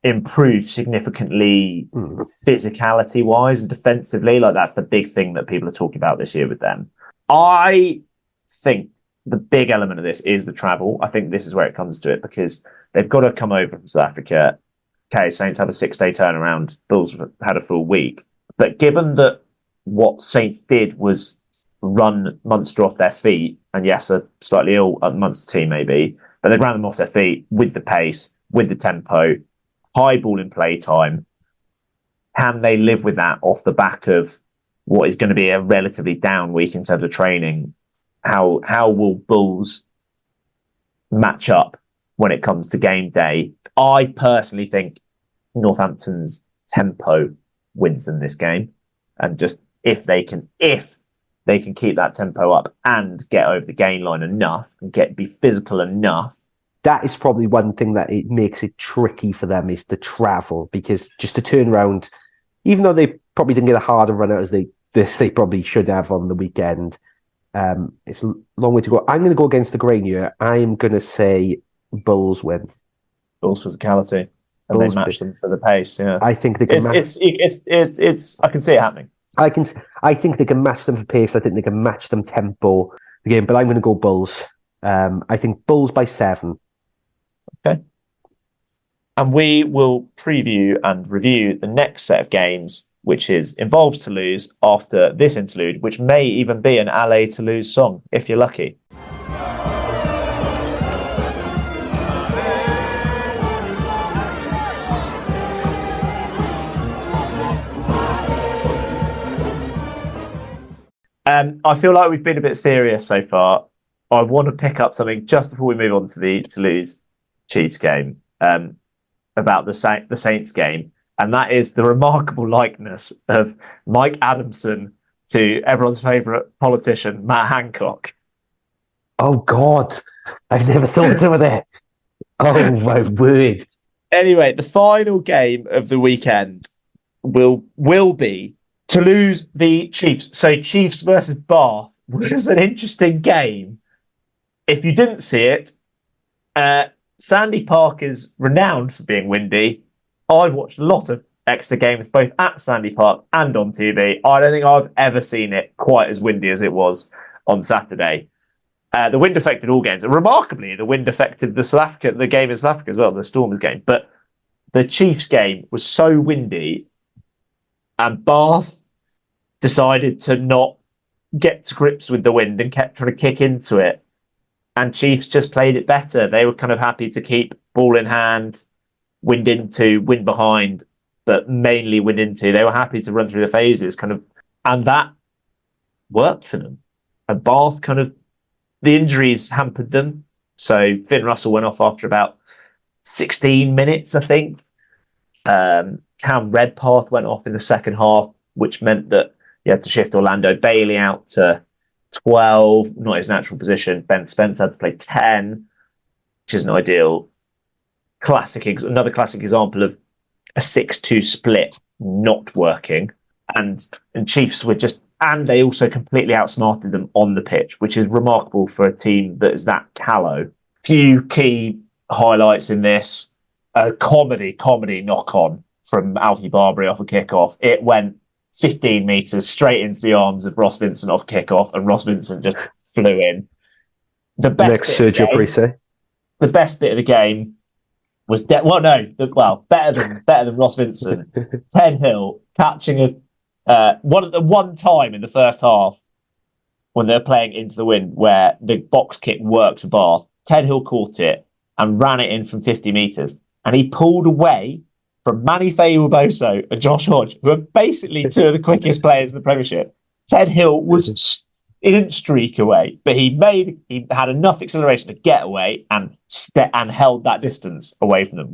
improved significantly physicality wise and defensively. Like, that's the big thing that people are talking about this year with them. I think the big element of this is the travel. I think this is where it comes to it, because they've got to come over from South Africa. Okay, Saints have a 6-day turnaround. Bulls have had a full week. But given that what Saints did was run Munster off their feet, and yes, a slightly ill Munster team maybe, but they ran them off their feet with the pace, with the tempo, high ball in play time. Can they live with that off the back of what is going to be a relatively down week in terms of training? How will Bulls match up when it comes to game day? I personally think Northampton's tempo wins them this game, and just if they can keep that tempo up and get over the gain line enough and be physical enough. That is probably one thing that it makes it tricky for them, is the travel, because just to turn around, even though they probably didn't get a harder run out as they probably should have on the weekend, it's a long way to go. I'm going to go against the grain here. I'm going to say Bulls win. Bulls physicality, and Bulls they match them for the pace. Yeah, I think they can. It's. I can see it happening. I think they can match them for pace. I think they can match them tempo again. But I'm going to go Bulls. I think Bulls by 7. Okay. And we will preview and review the next set of games, which involves Toulouse, after this interlude, which may even be an Allez Toulouse song, if you're lucky. I feel like we've been a bit serious so far. I want to pick up something just before we move on to the Toulouse Chiefs game, about the Saints game, and that is the remarkable likeness of Mike Adamson to everyone's favourite politician, Matt Hancock. Oh, God. I've never thought of that. Oh, my word. Anyway, the final game of the weekend will be Toulouse v Chiefs. So Chiefs versus Bath was an interesting game. If you didn't see it, Sandy Park is renowned for being windy. I've watched a lot of Exeter games, both at Sandy Park and on TV. I don't think I've ever seen it quite as windy as it was on Saturday. The wind affected all games. And remarkably, the wind affected the game in South Africa as well, the Stormers game. But the Chiefs game was so windy, and Bath decided to not get to grips with the wind and kept trying to kick into it. And Chiefs just played it better. They were kind of happy to keep ball in hand, wind into, wind behind, but mainly wind into. They were happy to run through the phases, and that worked for them. And Bath the injuries hampered them. So Finn Russell went off after about 16 minutes, I think. Cam Redpath went off in the second half, which meant that you had to shift Orlando Bailey out to 12, not his natural position. Ben Spence had to play 10, which isn't ideal. Another classic example of a 6-2 split not working. And Chiefs were and they also completely outsmarted them on the pitch, which is remarkable for a team that is that callow. Few key highlights in this. A comedy knock-on from Alfie Barbary off a kick-off. It went 15 metres straight into the arms of Ross Vincent off kick-off, and Ross Vincent just flew in. The best The best bit of the game was better than Ross Vincent. Ted Hill catching one time in the first half when they were playing into the wind where the box kick worked for Bath. Ted Hill caught it and ran it in from 50 metres, and he pulled away from Manny Fayuboso and Josh Hodge, who are basically two of the quickest players in the Premiership. Ted Hill he didn't streak away, but he had enough acceleration to get away and held that distance away from them,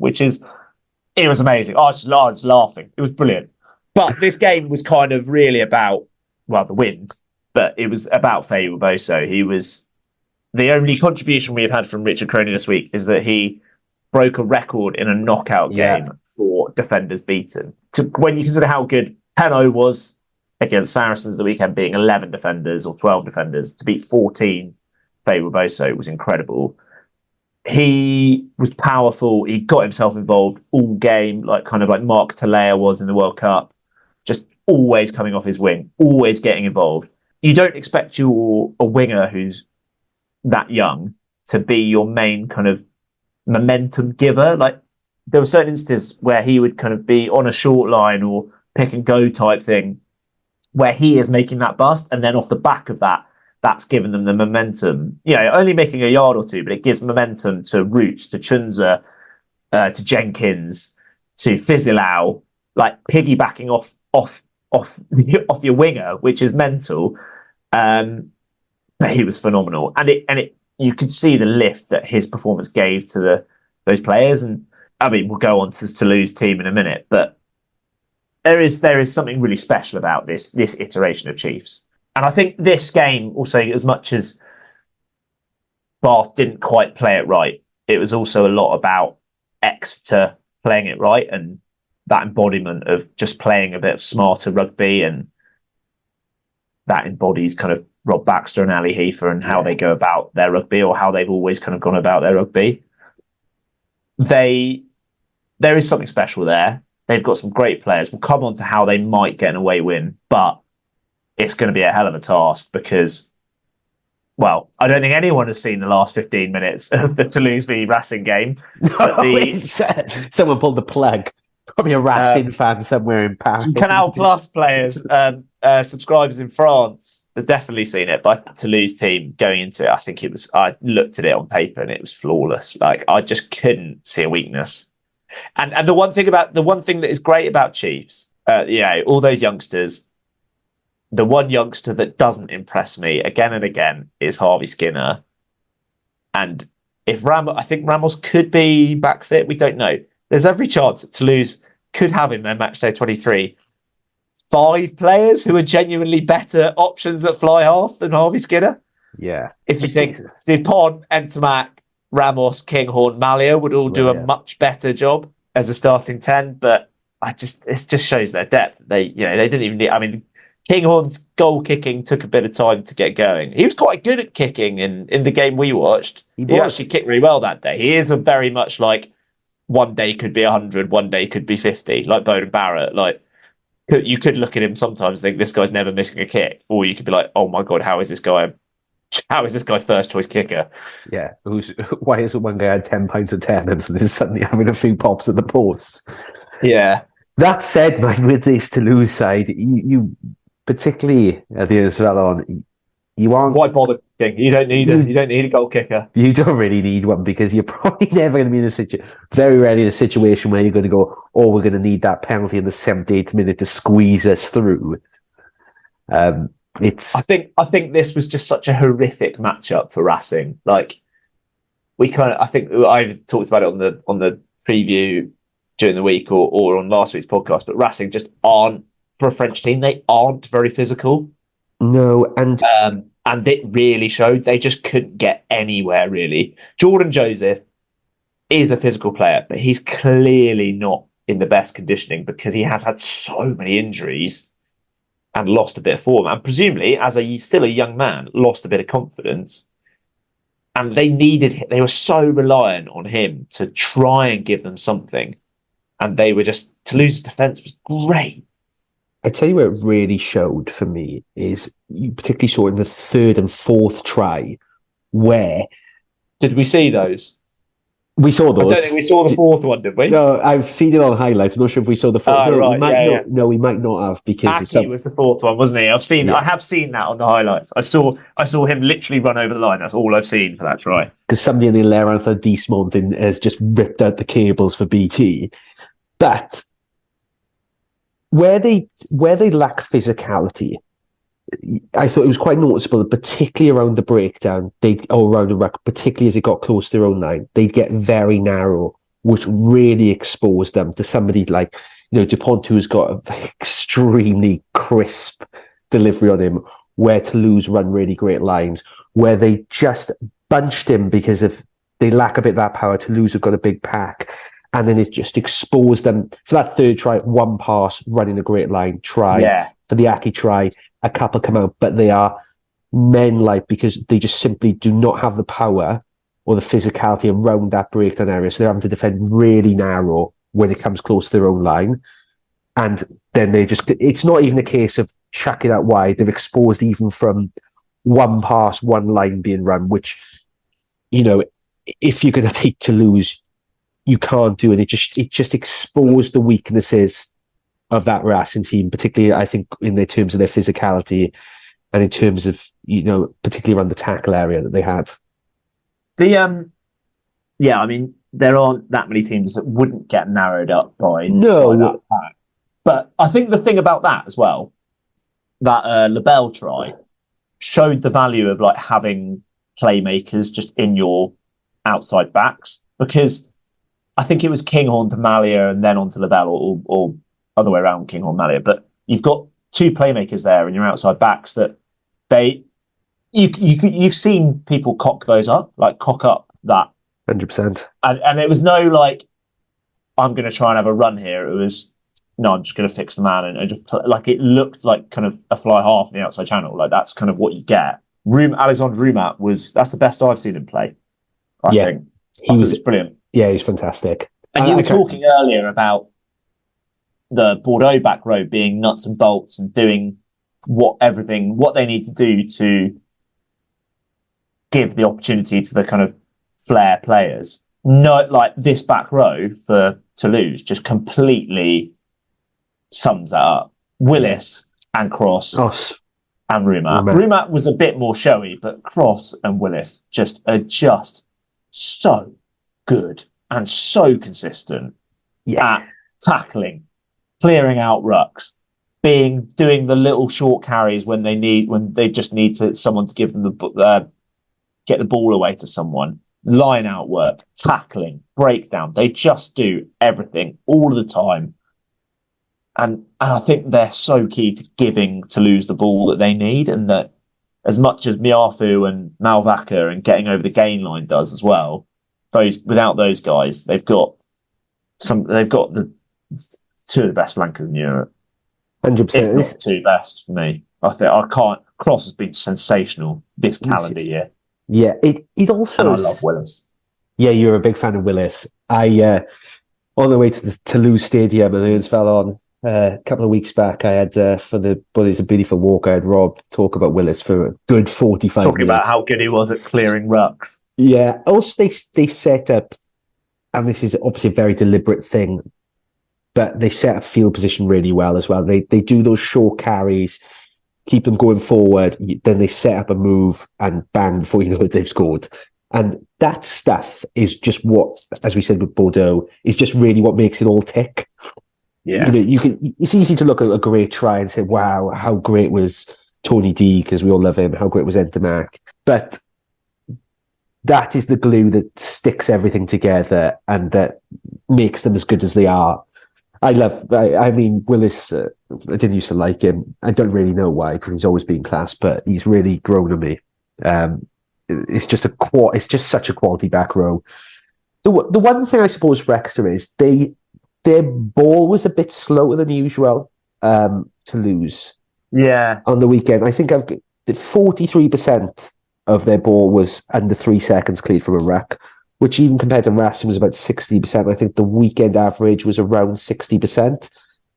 it was amazing. I was laughing. It was brilliant. But this game was kind of really about, the wind, but it was about Fayuboso. He was the only contribution we have had from Richard Croney this week is that he broke a record in a knockout game for defenders beaten. When you consider how good Peno was against Saracens the weekend, being 11 defenders or 12 defenders, to beat 14 Fayuboso was incredible. He was powerful. He got himself involved all game, like Mark Talea was in the World Cup, just always coming off his wing, always getting involved. You don't expect a winger who's that young to be your main kind of momentum giver. Like, there were certain instances where he would kind of be on a short line or pick and go type thing, where he is making that bust, and then off the back of that, that's given them the momentum. Only making a yard or two, but it gives momentum to Roots, to Chunza, to Jenkins, to Fizilau, like piggybacking off your winger, which is mental. But he was phenomenal, and you could see the lift that his performance gave to those players. And I mean, we'll go on to Toulouse team in a minute, but there is something really special about this iteration of Chiefs. And I think this game also, as much as Bath didn't quite play it right, it was also a lot about Exeter playing it right, and that embodiment of just playing a bit of smarter rugby, and that embodies kind of Rob Baxter and Ali Heifer and how they go about their rugby, or how they've always kind of gone about their rugby. There is something special there. They've got some great players. We'll come on to how they might get an away win, but it's going to be a hell of a task because, I don't think anyone has seen the last 15 minutes of the Toulouse v Racing game. Someone pulled the plug. Probably a Racing fan somewhere in Paris. Some Canal Plus players, subscribers in France, have definitely seen it. But the Toulouse team going into it, I looked at it on paper and it was flawless. Like, I just couldn't see a weakness. And the one thing that is great about Chiefs, all those youngsters, the one youngster that doesn't impress me again and again is Harvey Skinner. And I think Ramos could be back fit. We don't know. There's every chance that Toulouse could have in their matchday 23 5 players who are genuinely better options at fly half than Harvey Skinner. Yeah. If you think Dupont, Entomac, Ramos, Kinghorn, Malia would all do a much better job as a starting 10, but it just shows their depth. They didn't even need. I mean, Kinghorn's goal kicking took a bit of time to get going. He was quite good at kicking in the game we watched. He actually kicked really well that day. He is a very much like, one day could be 100, one day could be 50, like Bowden Barrett. Like, you could look at him sometimes and think this guy's never missing a kick, or you could be like, oh my god, how is this guy first choice kicker? Yeah, why is one guy had 10 pints of tenants and is suddenly having a few pops at the post? Yeah. That said, man, with this Toulouse side, you particularly at the as well on, you aren't. Why bother kicking? You don't need a goal kicker. You don't really need one because you're probably never going to be in very rarely in a situation where you're going to go, oh, we're going to need that penalty in the 78th minute to squeeze us through. I think this was just such a horrific matchup for Racing. Like, I think I've talked about it on the preview during the week or on last week's podcast, but Racing just aren't, for a French team, they aren't very physical. No, and And it really showed. They just couldn't get anywhere, really. Jordan Joseph is a physical player, but he's clearly not in the best conditioning because he has had so many injuries and lost a bit of form. And presumably, as still a young man, lost a bit of confidence. And they were so reliant on him to try and give them something. And Toulouse's defence was great. I tell you where it really showed for me is you particularly saw in the third and fourth try where... Did we see those? We saw those. I don't think we saw the fourth one, did we? No, I've seen it on highlights. I'm not sure if we saw the fourth. Oh, no, right, No, we might not have because Aki was the fourth one, wasn't he? I have seen that on the highlights. I saw him literally run over the line. That's all I've seen for that try. Because somebody in the Leranth dismounting has just ripped out the cables for BT. But where they lack physicality, I thought it was quite noticeable, particularly around the breakdown, around the ruck, particularly as it got close to their own line, they'd get very narrow, which really exposed them to somebody like, Dupont, who's got an extremely crisp delivery on him, where Toulouse run really great lines, where they just bunched him because they lack a bit of that power. Toulouse have got a big pack. And then it just exposed them for that third try, one pass, running a great line, try. Yeah. For the Aki try, a couple come out, but they are men-like because they just simply do not have the power or the physicality around that breakdown area. So they're having to defend really narrow when it comes close to their own line. And then it's not even a case of chucking out wide. They've exposed even from one pass, one line being run, which, if you're going to beat Toulouse, you can't do it. It just exposed the weaknesses of that Racing team, particularly, I think, in their terms of their physicality and in terms of, particularly around the tackle area that they had. There aren't that many teams that wouldn't get narrowed up by that pack. But I think the thing about that as well, that LaBelle try showed the value of having playmakers just in your outside backs, because I think it was Kinghorn to Malia and then on to LaBelle, or other way around, Kinghorn Malia. But you've got two playmakers there in your outside backs that you've seen people cock those up, cock up that 100%. And it was no I'm going to try and have a run here. It was no, I'm just going to fix the man and just it looked like kind of a fly half in the outside channel. That's kind of what you get. Alexandre Roumat that's the best I've seen him play. I think he was brilliant. Yeah, he's fantastic. And you were talking earlier about the Bordeaux back row being nuts and bolts and doing what they need to do to give the opportunity to the kind of flair players. No, this back row for Toulouse just completely sums that up. Willis and Cross and Roumat. Roumat was a bit more showy, but Cross and Willis are just so good and so consistent at tackling, clearing out rucks, doing the little short carries when they just need someone to give them get the ball away to someone, line out work, tackling, breakdown. They just do everything all of the time. And I think they're so key to giving Toulouse the ball that they need, and that as much as Miafu and Malvaca and getting over the gain line does as well, without those guys, they've got the two of the best flankers in Europe. 100%. If not the two best for me. Cross has been sensational this calendar year. Yeah, it also. And I love Willis. Yeah, you're a big fan of Willis. I on the way to the Toulouse Stadium, and Ernst fell on a couple of weeks back. I had for the Bullies of Beautiful Walk, I had Rob talk about Willis for a good 45 minutes. Talking about how good he was at clearing rucks. Yeah. Also, they set up, and this is obviously a very deliberate thing, but they set up field position really well as well. They do those short carries, keep them going forward, then they set up a move and bang, before you know it, they've scored. And that stuff is just what, as we said with Bordeaux, is just really what makes it all tick. Yeah. It's easy to look at a great try and say, wow, how great was Tony D, because we all love him, how great was Entermac. But that is the glue that sticks everything together and that makes them as good as they are. I mean, Willis, I didn't used to like him. I don't really know why, because he's always been class, but he's really grown on me. It's just such a quality back row. The one thing I suppose for Exeter is their ball was a bit slower than usual to lose. Yeah. On the weekend. I think 43% of their ball was under 3 seconds cleared from a ruck, which even compared to Racing was about 60%. I think the weekend average was around 60%.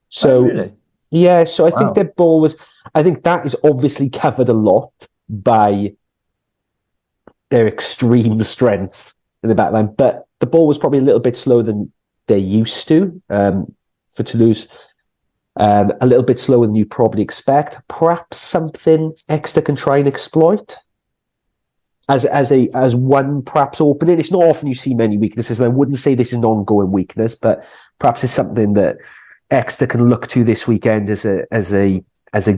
So, really? Yeah, so I think their ball was... I think that is obviously covered a lot by their extreme strengths in the back line, but the ball was probably a little bit slower than they're used to for Toulouse. A little bit slower than you probably expect. Perhaps something Exeter can try and exploit as one perhaps opening. It's not often you see many weaknesses, and I wouldn't say this is an ongoing weakness, but perhaps it's something that Exeter can look to this weekend as a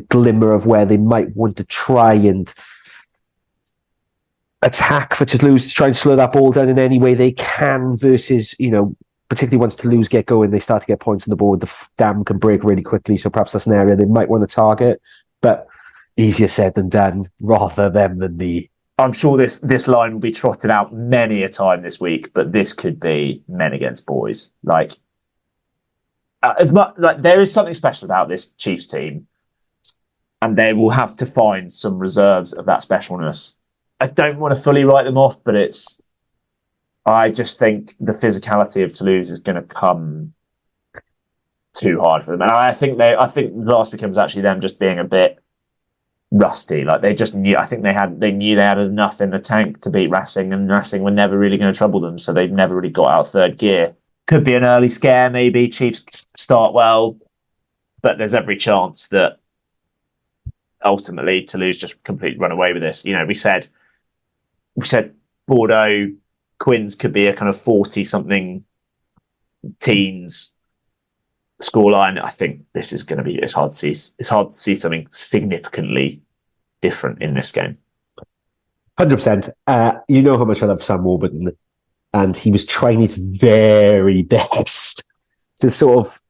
glimmer of where they might want to try and attack for Toulouse, to try and slow that ball down in any way they can, versus, particularly once Toulouse get going, they start to get points on the board, the dam can break really quickly, so perhaps that's an area they might want to target, but easier said than done, rather them than me. I'm sure this line will be trotted out many a time this week, but this could be men against boys. There is something special about this Chiefs team, and they will have to find some reserves of that specialness. I don't want to fully write them off, but I just think the physicality of Toulouse is going to come too hard for them, and I think last weekend was actually them just being a bit rusty. Like they just knew. I think they knew they had enough in the tank to beat Racing, and Racing were never really going to trouble them, so they've never really got out third gear. Could be an early scare, maybe. Chiefs start well, but there's every chance that ultimately Toulouse just completely run away with this. We said Bordeaux, Quins could be a kind of 40-something teens scoreline. I think this is going to be. It's hard to see something significantly different in this game. 100%. You know how much I love Sam Warburton, and he was trying his very best to sort of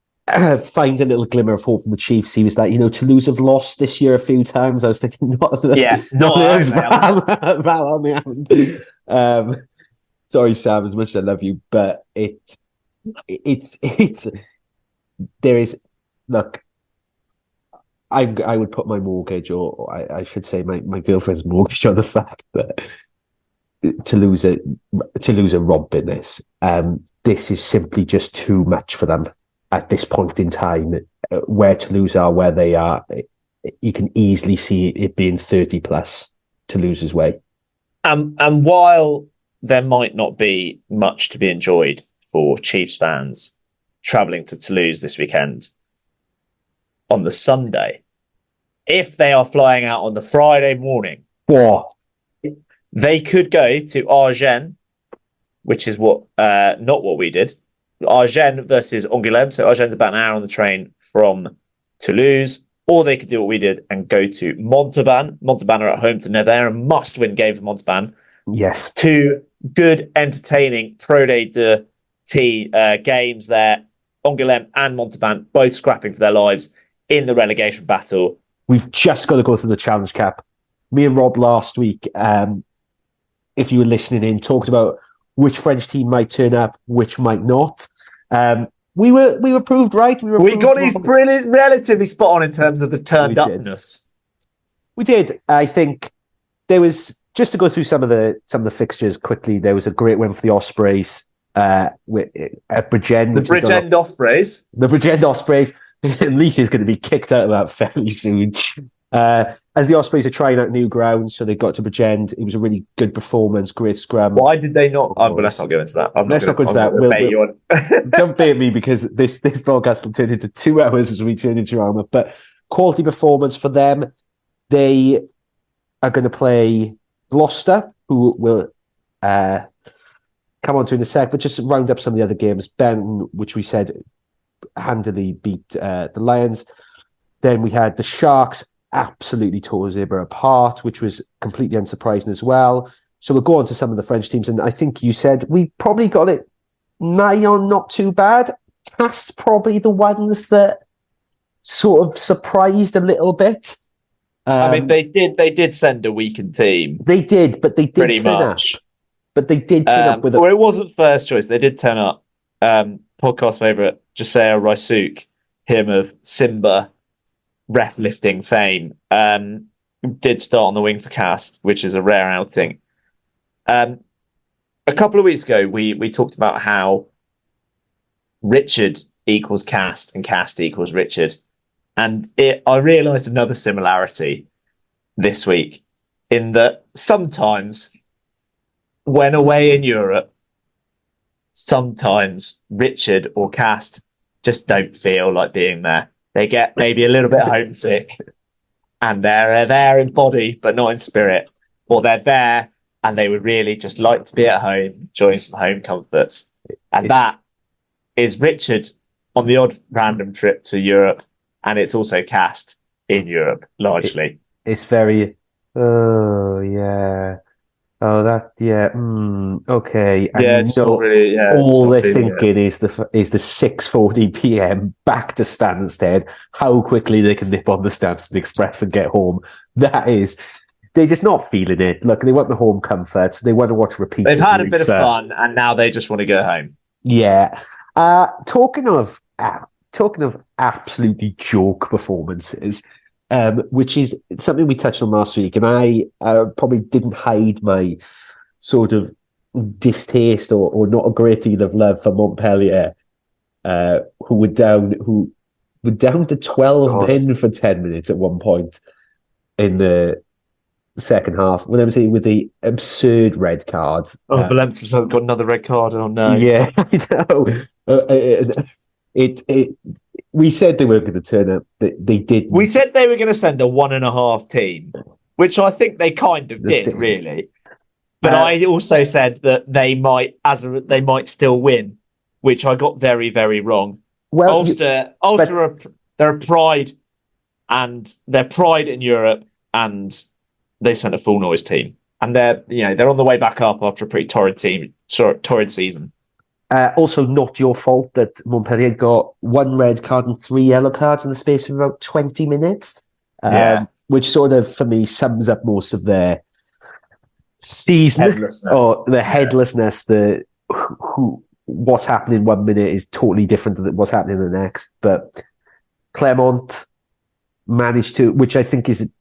find a little glimmer of hope from the Chiefs. He was like, Toulouse have lost this year a few times. I was thinking, not sorry, Sam, as much as I love you, but there is, look, I would put my mortgage, or I should say my girlfriend's mortgage, on the fact that Toulouse are romping this. This is simply just too much for them at this point in time. Where Toulouse are, where they are, you can easily see it being 30 plus Toulouse's way. And while there might not be much to be enjoyed for Chiefs fans travelling to Toulouse this weekend, on the Sunday, if they are flying out on the Friday morning, they could go to Agen, which is not what we did. Agen versus Angoulême. So Agen's about an hour on the train from Toulouse. Or they could do what we did and go to Montauban. Montauban are at home to Nevers, a must-win game for Montauban. Yes. 2 good, entertaining Pro de games there. Angoulême and Montauban both scrapping for their lives in the relegation battle. We've just got to go through the Challenge Cup. Me and Rob last week, if you were listening in, talked about which French team might turn up, which might not. We were proved right. We got these brilliant, relatively spot on in terms of the turned upness. We did. I think there was, just to go through some of the fixtures quickly. There was a great win for the Ospreys at Bridgend. The Bridgend Ospreys. The Bridgend Ospreys. Leith is going to be kicked out of that fairly soon. As the Ospreys are trying out new ground, so they got to Bridgend. It was a really good performance, great scrum. Why did they not? Well, let's not go into that. Let's not go into that. Don't bait me, because this broadcast will turn into 2 hours as we turn into drama. But quality performance for them. They are going to play Gloucester, who will come on to in a sec, but just round up some of the other games. Ben, which we said handily beat the Lions. Then we had the Sharks absolutely tore Zebra apart, which was completely unsurprising as well. So we'll go on to some of the French teams, and I think you said we probably got it nigh on not too bad. Cast probably the ones that sort of surprised a little bit. I mean, they did send a weakened team. They did, but they did pretty turn much. up. But they did turn up with. Well, it wasn't first choice. They did turn up. Podcast favourite Josiah Raisuk, him of Simba, ref lifting fame, did start on the wing for Cast, which is a rare outing. A couple of weeks ago, we talked about how Richard equals Cast and Cast equals Richard. And I realised another similarity this week in that sometimes when away in Europe, sometimes Richard or Cast just don't feel like being there. They get maybe a little bit homesick and they're there in body but not in spirit. Or they're there and they would really just like to be at home, enjoying some home comforts. And that is Richard on the odd random trip to Europe. And it's also Cast in Europe, largely. It's very, okay. And it's not really, all they're thinking is the 6:40 p.m. back to Stansted, how quickly they can nip on the Stansted Express and get home. They're just not feeling it. Look, they want the home comforts. They want to watch repeats. They've had a bit of fun, and now they just want to go home. Yeah. Talking of absolutely joke performances, which is something we touched on last week, and I probably didn't hide my sort of distaste or not a great deal of love for Montpellier, who were down to 12 men for 10 minutes at one point in the second half. When I was saying with the absurd red card. Valencia's got another red card. Oh no! Yeah, I know. We said they weren't going to turn up, but they did. We said they were going to send a 1.5 team, which I think they kind of did, really. But I also said that they might still win, which I got very, very wrong. Well, Ulster they're a pride, and they're pride in Europe, and they sent a full noise team, and they're on the way back up after a pretty torrid season. Also, not your fault that Montpellier got 1 red card and 3 yellow cards in the space of about 20 minutes, which sort of, for me, sums up most of their season. Or the headlessness, what's happening 1 minute is totally different than what's happening the next. But Clermont managed to, which I think is an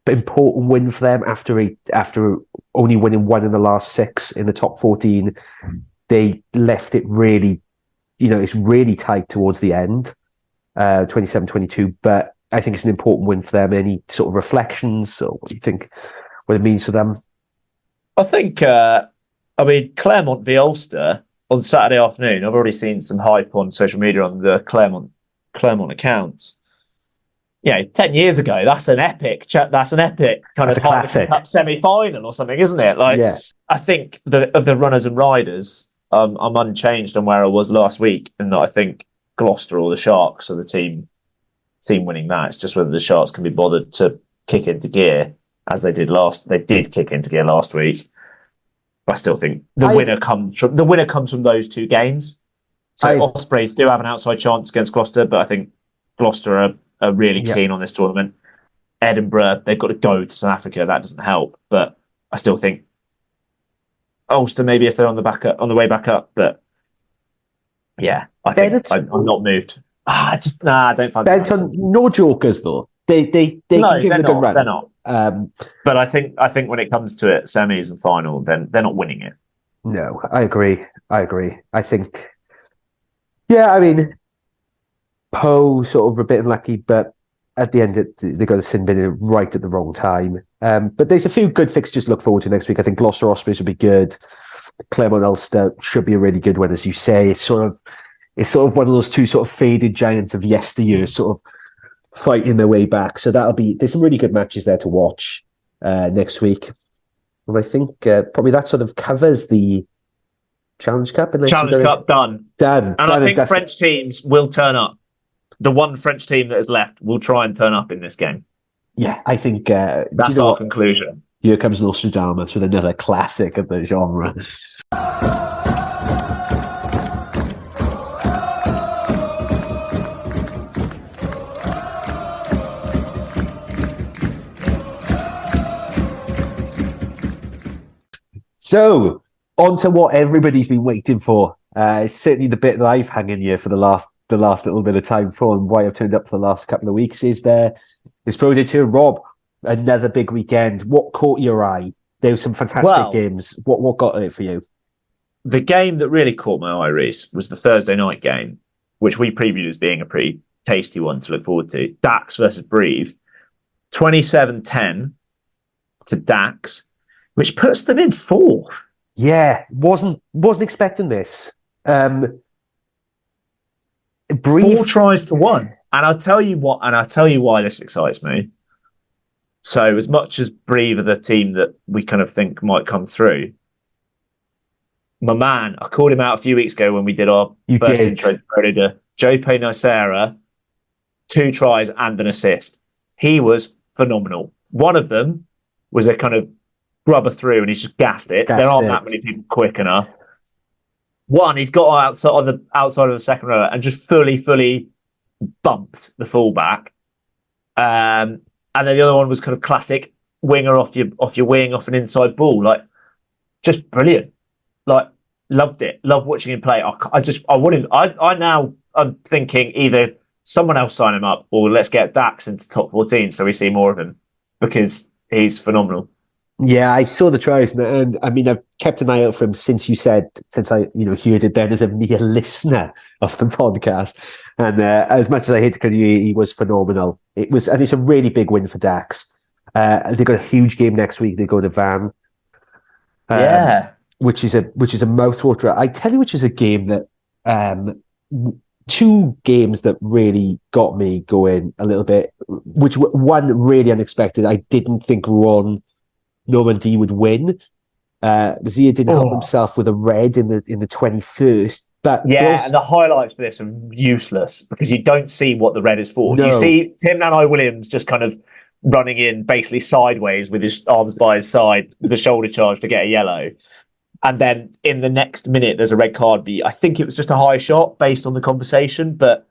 important win for them after only winning 1 in the last 6 in the top 14. They left it really, it's really tight towards the end, 27-22, but I think it's an important win for them. Any sort of reflections or what do you think, what it means for them? I think, Clermont v Ulster on Saturday afternoon, I've already seen some hype on social media on the Clermont accounts. 10 years ago, that's an epic kind of classic Cup semi-final or something, isn't it? I think of the runners and riders, I'm unchanged on where I was last week, in that I think Gloucester or the Sharks are the team winning that. It's just whether the Sharks can be bothered to kick into gear as they did kick into gear last week. I still think the winner comes from those 2 games. So Ospreys do have an outside chance against Gloucester, but I think Gloucester are really keen on this tournament. Edinburgh, they've got to go to South Africa. That doesn't help, but I still think Ulster maybe if they're on the way back up. But I think I'm not moved. I don't fancy Benetton. No jokers though. They can give it a good run. They're not. But I think when it comes to it, semis and final, then they're not winning it. No, I agree. I think. Poe sort of a bit unlucky, but at the end they got a sin bin right at the wrong time. But there's a few good fixtures to look forward to next week. I think Gloucester Ospreys will be good. Clermont Ulster should be a really good one, as you say. It's sort of one of those 2 sort of faded giants of yesteryear, sort of fighting their way back. So there's some really good matches there to watch next week. And I think probably that sort of covers the Challenge Cup. Challenge Cup done. And I think French teams will turn up. The one French team that is left will try and turn up in this game. Yeah, I think that's our conclusion. Here comes Nostradamus with another classic of the genre. So, on to what everybody's been waiting for. It's certainly the bit that I've hung in here for the last little bit of time for, and why I've turned up for the last couple of weeks is Pro Day 2. Rob, another big weekend. What caught your eye? There were some fantastic games. What got it for you? The game that really caught my eye, Reece, was the Thursday night game, which we previewed as being a pretty tasty one to look forward to. Dax versus Brive. 27-10 to Dax, which puts them in fourth. Yeah, wasn't expecting this. Brive, 4 tries to 1. And I'll tell you why this excites me. So as much as Brive are the team that we kind of think might come through, my man, I called him out a few weeks ago when we did our first intro to Predator. Joe Nicera, 2 tries and an assist. He was phenomenal. One of them was a kind of rubber through and he's just gassed it. There aren't that many people quick enough. One, he's got on the outside of the second row and just fully bumped the fullback. And then the other one was kind of classic winger off your wing, off an inside ball. Like, just brilliant. Like, loved it. Loved watching him play. I'm thinking either someone else sign him up or let's get Dax into top 14 so we see more of him because he's phenomenal. Yeah, I saw the tries, and I mean, I've kept an eye out for him since I heard it then as a mere listener of the podcast. And as much as I hate to call you, he was phenomenal. It's a really big win for Dax. They've got a huge game next week. They go to Van, which is a mouthwater. I tell you, which is a game that 2 games that really got me going a little bit. Which one really unexpected. I didn't think Ron Normandy would win. Zia didn't help himself with a red in the 21st. But and the highlights for this are useless because you don't see what the red is for. No. You see Tim Nanai-Williams just kind of running in basically sideways with his arms by his side with a shoulder charge to get a yellow. And then in the next minute, there's a red card. I think it was just a high shot based on the conversation. But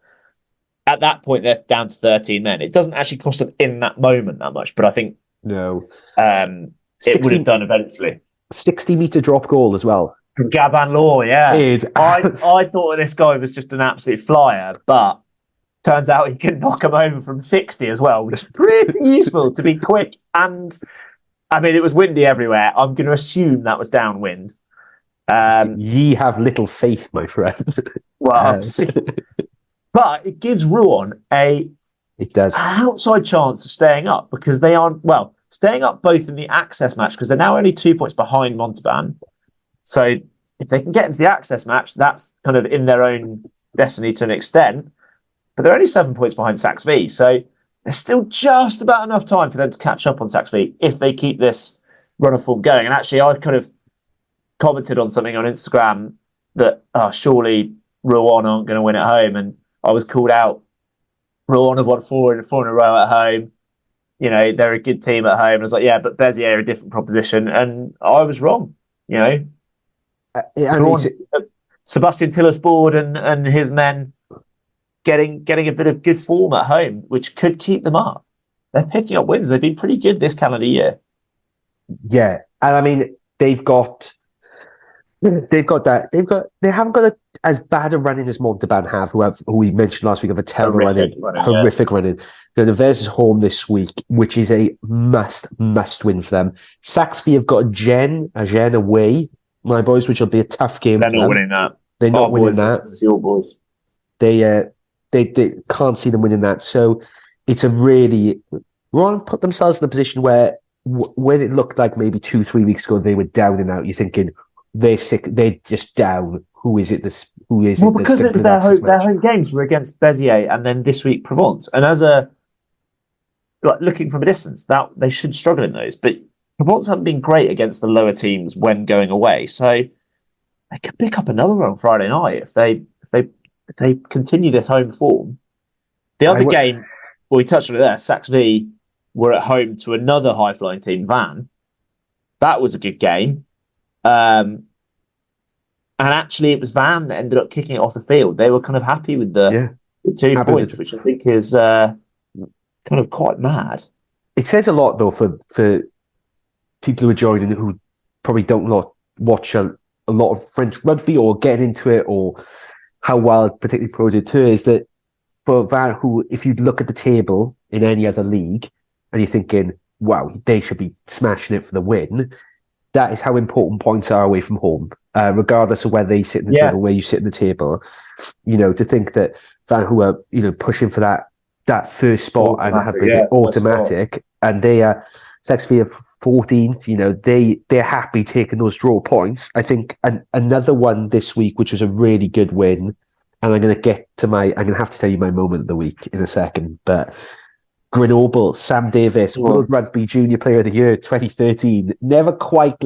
at that point, they're down to 13 men. It doesn't actually cost them in that moment that much. But I think it would have done eventually. 60-metre drop goal as well. From Gaban Law, yeah. I thought this guy was just an absolute flyer, but turns out he can knock him over from 60 as well, which is pretty useful to be quick. And, I mean, it was windy everywhere. I'm going to assume that was downwind. Ye have little faith, my friend. Well, but it gives Rouen an outside chance of staying up because they aren't, staying up both in the access match because they're now only 2 points behind Montauban. So if they can get into the access match, that's kind of in their own destiny to an extent. But they're only 7 points behind Sax V. So there's still just about enough time for them to catch up on Sax V if they keep this run of form going. And actually, I kind of commented on something on Instagram that surely Rouen aren't going to win at home. And I was called out. Rouen have won 4 in a row at home. You know, they're a good team at home. And I was like, yeah, but Béziers are a different proposition. And I was wrong, you know. Sebastian Tillersboard and his men getting a bit of good form at home, which could keep them up. They're picking up wins. They've been pretty good this calendar year. Yeah, and I mean they haven't got as bad a running as Montauban have, who we mentioned last week, of a terrible horrific running. The Nevers is home this week, which is a must win for them. Saxby have got a Gen away, my boys, which will be a tough game. They're not winning that. They're not winning that. It's your boys. They can't see them winning that. So it's a really Ron put themselves in a position where when it looked like maybe 2-3 weeks ago they were down and out. You're thinking they're sick. They're just down. Who is it? Well, because it was their home games were against Béziers and then this week Provence. And as looking from a distance, that they should struggle in those. But Provence haven't been great against the lower teams when going away, so they could pick up another one on Friday night if they continue this home form. The other game, we touched on it there. Sax V were at home to another high flying team, Van. That was a good game, and actually it was Van that ended up kicking it off the field. They were kind of happy with the 2 points, which I think is kind of quite mad. It says a lot though for people who are joining who probably don't watch a lot of French rugby or get into it, or how well particularly Pro D2 is, that for Van, who, if you look at the table in any other league and you're thinking, wow, they should be smashing it for the win, that is how important points are away from home, regardless of where they sit in the table, where you sit in the table. To think that Van, who are, pushing for that first spot and have it automatic, and they are Sexvia 14th, they're happy taking those draw points. I think another one this week, which was a really good win, and I'm going to have to tell you my moment of the week in a second, but Grenoble, Sam Davis, World Rugby Junior Player of the Year 2013, never quite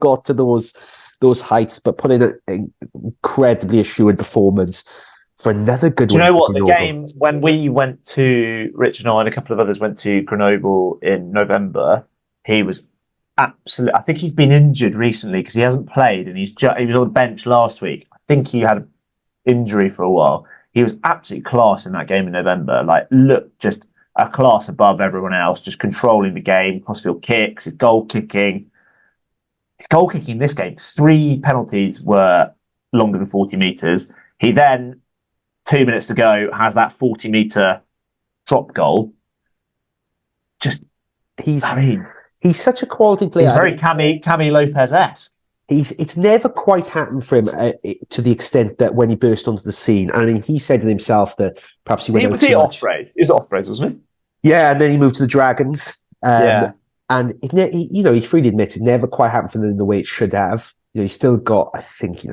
got to those heights, but put in an incredibly assured performance for another good win. Do you know what? The game, when we went to, Rich and I and a couple of others went to Grenoble in November, he was absolutely, I think he's been injured recently because he hasn't played, and he was on the bench last week. I think he had an injury for a while. He was absolutely class in that game in November. Look, just a class above everyone else, just controlling the game, crossfield kicks, his goal kicking. His goal kicking this game, 3 penalties were longer than 40 metres. He then, 2 minutes to go, has that 40-metre drop goal. He's such a quality player. He's very Cami Lopez-esque. It's never quite happened for him to the extent that when he burst onto the scene, I mean, he said to himself that perhaps he went. Was he Ospreys? He was Ospreys, wasn't he? Yeah, and then he moved to the Dragons. And he freely admits it never quite happened for him in the way it should have. He's still got, I think,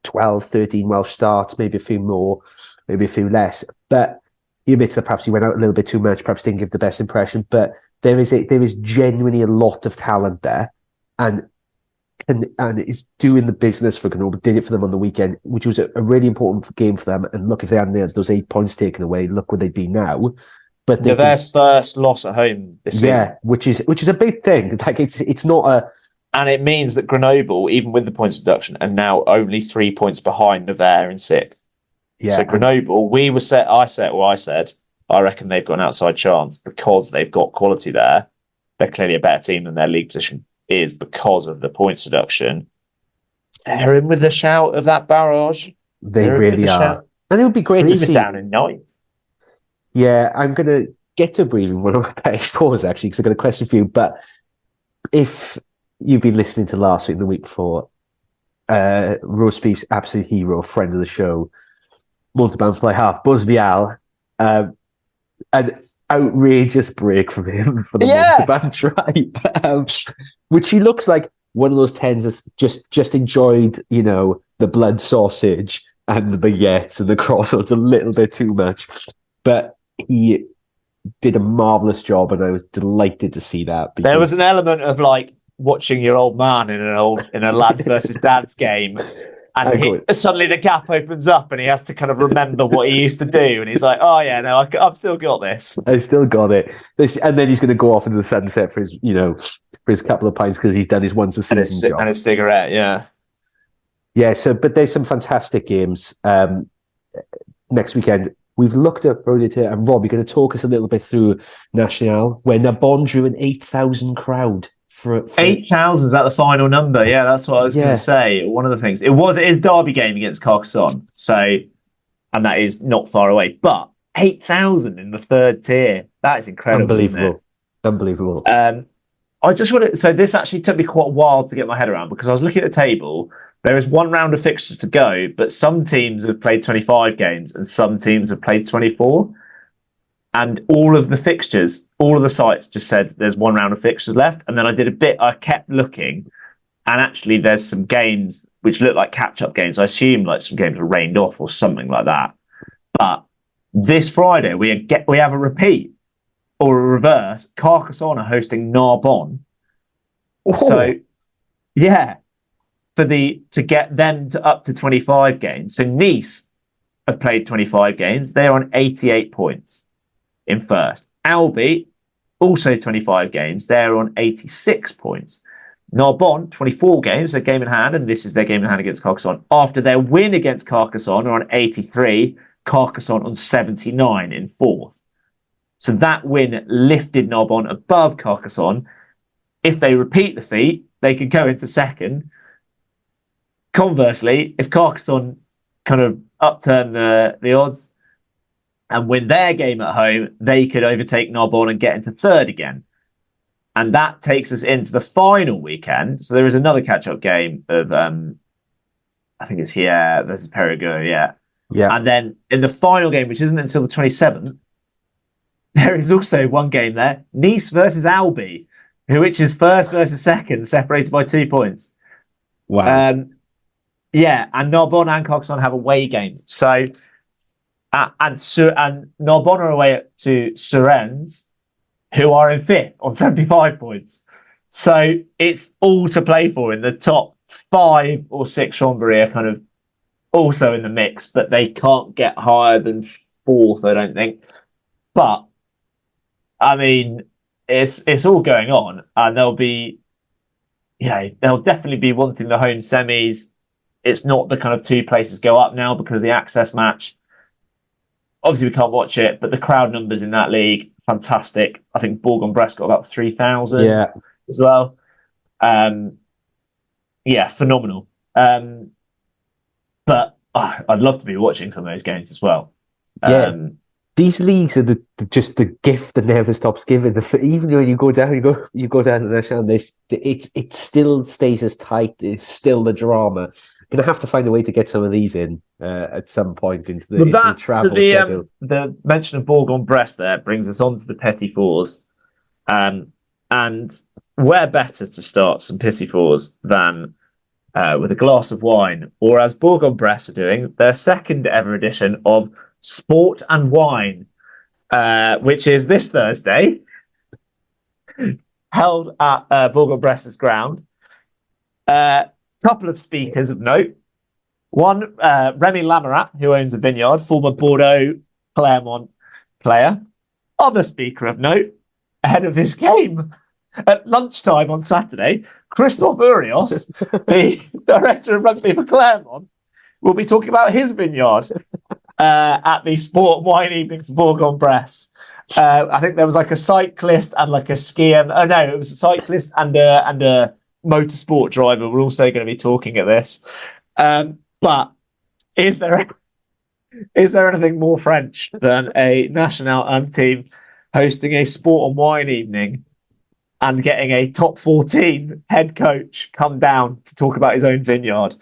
12, 13 Welsh starts, maybe a few more, maybe a few less. But he admits that perhaps he went out a little bit too much, perhaps didn't give the best impression. But there is genuinely a lot of talent there, and is doing the business for Grenoble. Did it for them on the weekend, which was a really important game for them. And look, if they hadn't had those 8 points taken away, look where they'd be now. But their first loss at home this season, which is a big thing. Like it's not a, and it means that Grenoble, even with the points deduction, are now only 3 points behind Nevers in 6th. Yeah. So Grenoble, I said, I reckon they've got an outside chance because they've got quality there. They're clearly a better team than their league position is because of the points deduction. They're in with the shout of that barrage. They're really are. Shout. And it would be great to see. Down in 9th. Yeah, I'm going to get to breathing one of my Petit-Fours, actually, because I've got a question for you. But if you've been listening to last week and the week before, Roast Beef's absolute hero, friend of the show, Montalban fly half, Buzz Vial, an outrageous break from him for the Montalban try, which he looks like one of those tens that's just enjoyed, the blood sausage and the baguettes and the croissants a little bit too much. But he did a marvellous job, and I was delighted to see that. There was an element of watching your old man in a lads versus dads game, and suddenly the gap opens up, and he has to kind of remember what he used to do, and he's like, "Oh yeah, no, I've still got this. I still got it." And then he's going to go off into the sunset for his couple of pints because he's done his once a season job and his cigarette. Yeah. So, but there's some fantastic games next weekend. We've looked at Rodita, and Rob, you're going to talk us a little bit through Nationale, where Narbonne drew an 8,000 crowd. For 8,000, is that the final number? Yeah, that's what I was going to say. One of the things. It is a derby game against Carcassonne, and that is not far away. But 8,000 in the 3rd tier, that is incredible. Unbelievable. I just want to. So this actually took me quite a while to get my head around because I was looking at the table. There is one round of fixtures to go, but some teams have played 25 games and some teams have played 24. And all of the fixtures, all of the sites just said there's one round of fixtures left. And then I kept looking, and actually there's some games which look like catch-up games. I assume some games are rained off or something like that. But this Friday, we have a repeat or a reverse. Carcassonne are hosting Narbonne. Oh. So, yeah. To get them to up to 25 games. So Nice have played 25 games. They're on 88 points in 1st. Albi, also 25 games. They're on 86 points. Narbonne, 24 games, a game in hand, and this is their game in hand against Carcassonne. After their win against Carcassonne, are on 83. Carcassonne on 79 in 4th. So that win lifted Narbonne above Carcassonne. If they repeat the feat, they could go into 2nd. Conversely, if Carcassonne kind of upturn the odds and win their game at home, they could overtake Narbonne and get into third again. And that takes us into the final weekend. So there is another catch-up game of, I think it's here versus Perigueux, yeah. And then in the final game, which isn't until the 27th, there is also one game there, Nice versus Albi, which is first versus second, separated by 2 points. Wow. Yeah, and Narbonne and Carcassonne have away games. So, and Narbonne are away to Saracens, who are in fifth on 75 points. So it's all to play for in the top 5 or 6. Chambéry are kind of also in the mix, but they can't get higher than 4th, I don't think. But I mean, it's all going on, and they'll definitely be wanting the home semis. It's not the kind of 2 places go up now because of the access match. Obviously, we can't watch it, but the crowd numbers in that league, fantastic. I think Bourg-en-Bresse got about 3,000 as well. Phenomenal. But I'd love to be watching some of those games as well. These leagues are just the gift that never stops giving. Even when you go down, you go down to Nationale, it still stays as tight. It's still the drama. Going to have to find a way to get some of these in at some point into the travel schedule. The mention of Bourg-en-Bresse there brings us on to the Petit-Fours. And where better to start some Petit-Fours than with a glass of wine, or as Bourg-en-Bresse are doing, their second ever edition of Sport and Wine, which is this Thursday, held at Bourg-en-Bresse's ground. Couple of speakers of note. One, Remy Lamarat, who owns a vineyard, former Bordeaux Clermont player. Other speaker of note, ahead of this game, at lunchtime on Saturday, Christophe Urios, the director of rugby for Clermont, will be talking about his vineyard at the Sport and Wine evening for Bourg-en-Bresse. I think there was like a cyclist and like a skier. Oh no, it was a cyclist and a motorsport driver. We're also going to be talking at this. But is there anything more French than a Nationale team hosting a Sport and Wine evening and getting a top 14 head coach come down to talk about his own vineyard?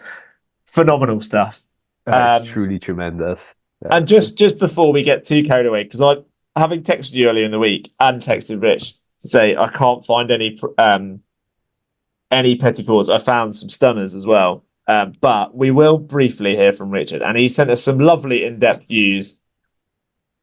Phenomenal stuff. That's truly tremendous. Yeah. And just before we get too carried away, because having texted you earlier in the week and texted Rich to say I can't find any Petit-Fours. I found some stunners as well. But we will briefly hear from Richard. And he sent us some lovely in-depth views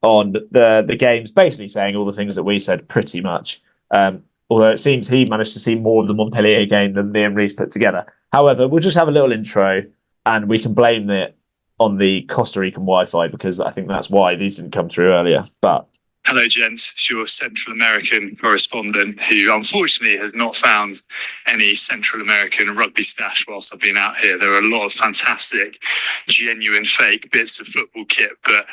on the games, basically saying all the things that we said pretty much. Although it seems he managed to see more of the Montpellier game than me and Reece put together. However, we'll just have a little intro and we can blame it on the Costa Rican Wi-Fi because I think that's why these didn't come through earlier. But hello, gents. It's your Central American correspondent who unfortunately has not found any Central American rugby stash whilst I've been out here. There are a lot of fantastic, genuine fake bits of football kit, but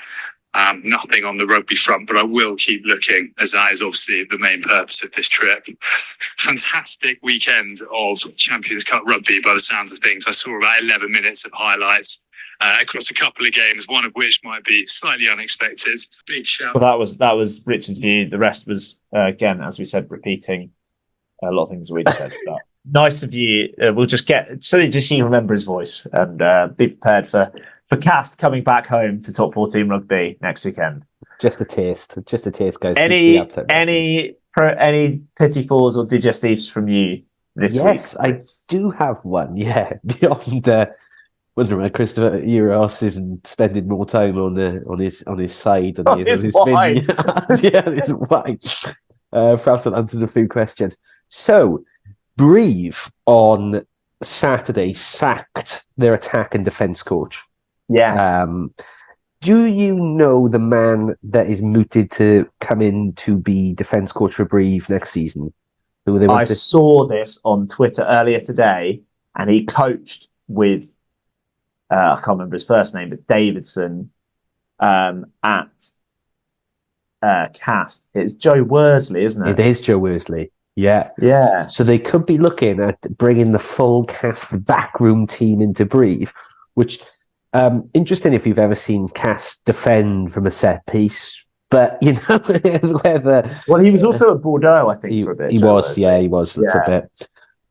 nothing on the rugby front. But I will keep looking, as that is obviously the main purpose of this trip. Fantastic weekend of Champions Cup rugby by the sounds of things. I saw about 11 minutes of highlights across a couple of games, one of which might be slightly unexpected. Big shout. Well, that was Richard's view. The rest was, again, as we said, repeating a lot of things we just said. But nice of you. We'll just get, so that just you remember his voice and be prepared for Cast coming back home to top 14 rugby next weekend. Just a taste, guys. Any Petit-Fours or Digestifs from you this week? Yes, I do have one. Yeah, beyond wondering why Christopher Euros isn't spending more time on his side on his wine. Yeah, his wine. Perhaps that answers a few questions. So, Brive on Saturday sacked their attack and defence coach. Yes. Do you know the man that is mooted to come in to be defence coach for Brive next season? I saw this on Twitter earlier today, and he coached with I can't remember his first name, but Davidson at Cast. It's Joe Worsley, isn't it? It is Joe Worsley. Yeah. Yeah. So they could be looking at bringing the full cast backroom team into Brive, which interesting if you've ever seen Cast defend from a set piece. But you know whether he was also at Bordeaux, I think, for a bit. He was for a bit.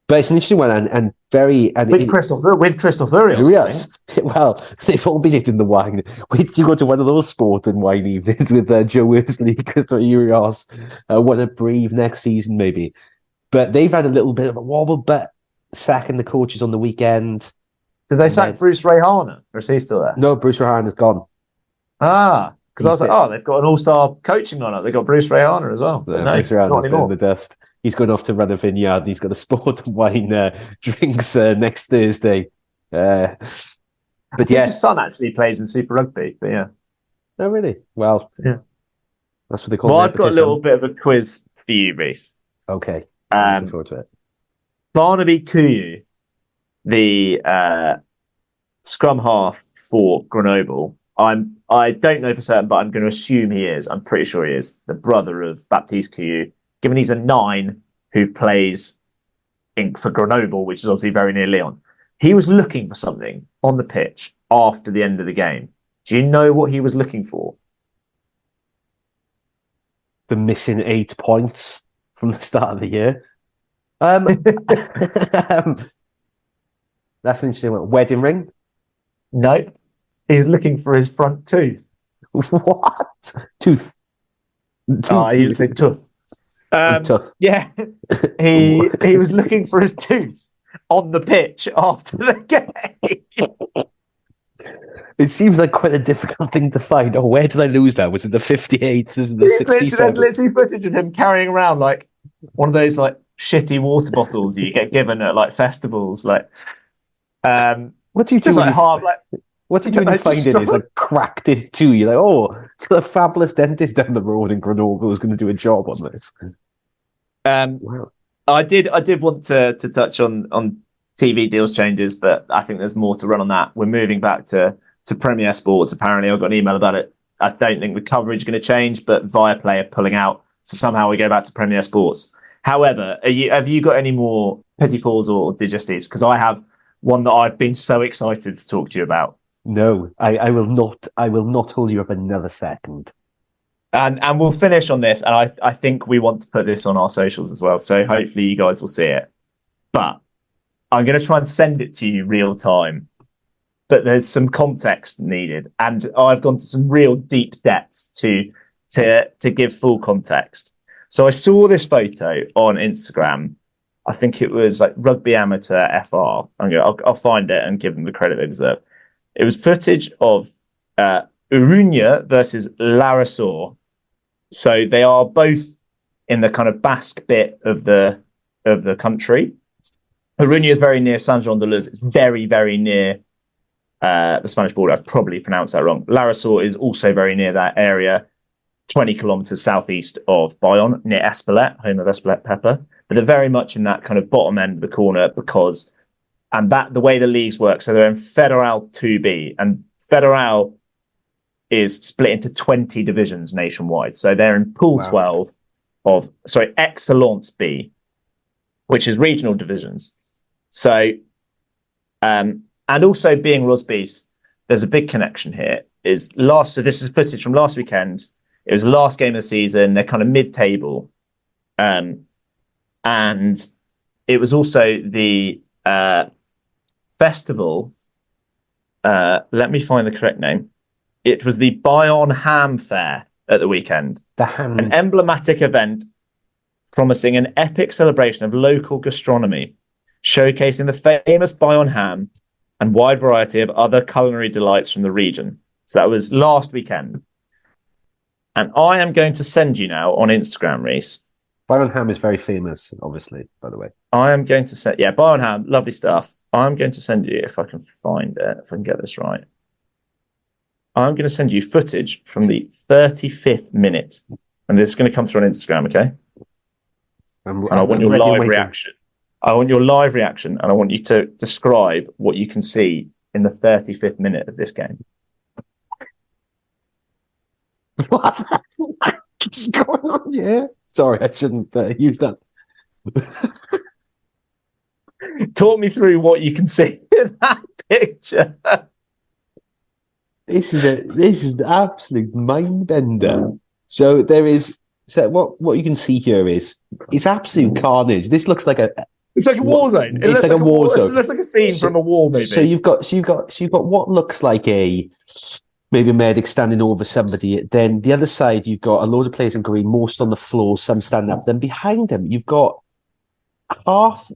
But it's an interesting one and very with Crystal Furious. Yes. Well, they've all been eating the wine. Wait till you go to one of those sport and wine evenings with Joe Worsley, Crystal Furious, one at Brive next season maybe. But they've had a little bit of a wobble, but sacking the coaches on the weekend. Did they sack Bruce Rehana, or is he still there? No, Bruce Rehana's gone. Because I was like, they've got an all-star coaching lineup. They've got Bruce Rehana as well. No, Bruce Rehana's been in the dust. He's going off to run a vineyard. He's got a sport and wine drinks next Thursday. But his son actually plays in Super Rugby. But yeah. Oh, really? Well, yeah. That's what they call it. Well, I've got a little bit of a quiz for you, Reese. Okay. Looking forward to it. Barnaby Kuyu, the scrum half for Grenoble. I don't know for certain, but I'm going to assume he is. I'm pretty sure he is the brother of Baptiste Kuyu. Given he's a 9 who plays for Grenoble, which is obviously very near Lyon. He was looking for something on the pitch after the end of the game. Do you know what he was looking for? The missing 8 points from the start of the year. That's an interesting one. Wedding ring? No. He's looking for his front tooth. What? Tooth. He was saying tooth. Yeah, he was looking for his tooth on the pitch after the game. It seems like quite a difficult thing to find. Oh, where did I lose that? Was it the 58th? Was it the 67th? There's literally footage of him carrying around like one of those like shitty water bottles you get given at like festivals. Like, what do you do? Just like hard, like. What did you find it is like cracked it too? You're like, oh, the fabulous dentist down the road in Grenoble was going to do a job on this. Wow. I did want to touch on TV deals changes, but I think there's more to run on that. We're moving back to Premier Sports. Apparently, I got an email about it. I don't think the coverage is going to change, but Viaplay are pulling out, so somehow we go back to Premier Sports. However, have you got any more Petit-Fours or Digestifs? Because I have one that I've been so excited to talk to you about. No, I will not. I will not hold you up another second. And we'll finish on this. And I think we want to put this on our socials as well. So hopefully you guys will see it. But I'm going to try and send it to you real time. But there's some context needed. And I've gone to some real deep depths to give full context. So I saw this photo on Instagram. I think it was like Rugby Amateur FR. I'll find it and give them the credit they deserve. It was footage of Urunya versus Larasor. So they are both in the kind of Basque bit of the country. Iruña is very near Saint-Jean-de-Luz. It's very, very near the Spanish border. I've probably pronounced that wrong. Larasor is also very near that area, 20 kilometres southeast of Bayonne, near Espelette, home of Espelette Pepper. But they're very much in that kind of bottom end of the corner because... And that the way the leagues work, so they're in Fédéral 2B, and Fédéral is split into 20 divisions nationwide. So they're in Pool 12 of, Excellence B, which is regional divisions. So, and also being Rosbys, there's a big connection here. So this is footage from last weekend. It was the last game of the season. They're kind of mid-table. And it was also the... festival, let me find the correct name. It was the Bayonne Ham Fair at the weekend. An emblematic event promising an epic celebration of local gastronomy, showcasing the famous Bayonne ham and wide variety of other culinary delights from the region. So that was last weekend. And I am going to send you now on Instagram, Reese. Bayonne ham is very famous, obviously, by the way. I am going to send... Yeah, Bayonne ham, lovely stuff. I'm going to send you, if I can find it, if I can get this right. I'm going to send you footage from the 35th minute. And this is going to come through on Instagram, okay? And I want your live reaction. I want your live reaction, and I want you to describe what you can see in the 35th minute of this game. What the fuck is going on here? Sorry, I shouldn't use that Talk me through what you can see in that picture. This is the absolute mind bender. So what you can see here is it's absolute carnage. This looks like it's like a war zone. It's like a war zone. It looks like a scene from a war movie. So you've got what looks like maybe a medic standing over somebody. Then the other side, you've got a load of players in green, most on the floor, some standing up. Then behind them, you've got half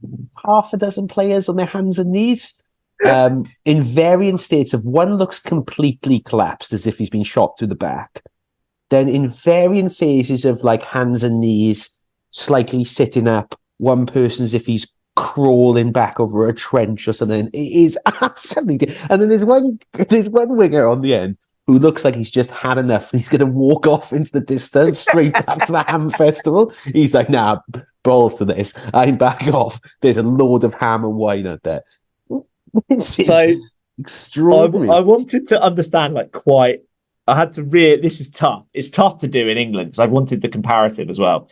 a dozen players on their hands and knees, in varying states of one looks completely collapsed as if he's been shot through the back. Then in varying phases of like hands and knees, slightly sitting up, one person as if he's crawling back over a trench or something. It is absolutely. And then there's one winger on the end who looks like he's just had enough and he's going to walk off into the distance straight back to the ham festival. He's like, nah, balls to this. I'm back off. There's a load of ham and wine out there. So extraordinary. I wanted to understand this is tough. It's tough to do in England because I wanted the comparative as well.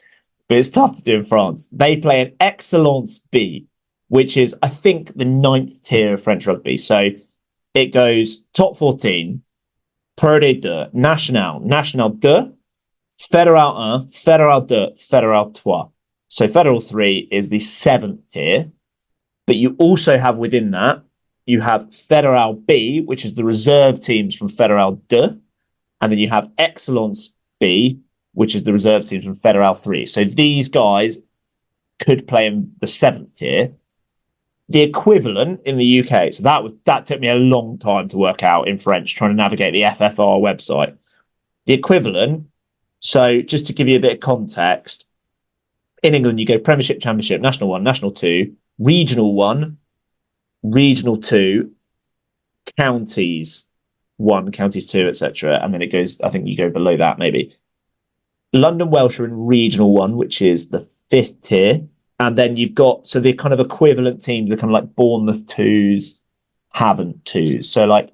But it's tough to do in France. They play an Excellence B, which is, I think, the 9th tier of French rugby. So it goes top 14, Pro D2, Nationale, National 2, Fédéral 1, Fédéral 2, Fédéral 3. So Fédéral 3 is the 7th tier. But you also have within that, you have Fédéral B, which is the reserve teams from Fédéral 2. And then you have Excellence B, which is the reserve teams from Fédéral 3. So these guys could play in the 7th tier. The equivalent in the UK, so that took me a long time to work out in French, trying to navigate the FFR website. The equivalent, so just to give you a bit of context, in England you go Premiership, Championship, National 1, National 2, Regional 1, Regional 2, Counties 1, Counties 2, etc. And then it goes, I think you go below that maybe. London Welsh are in Regional 1, which is the 5th tier. And then you've got, so the kind of equivalent teams are kind of like Bournemouth 2s, Havant 2s. So like,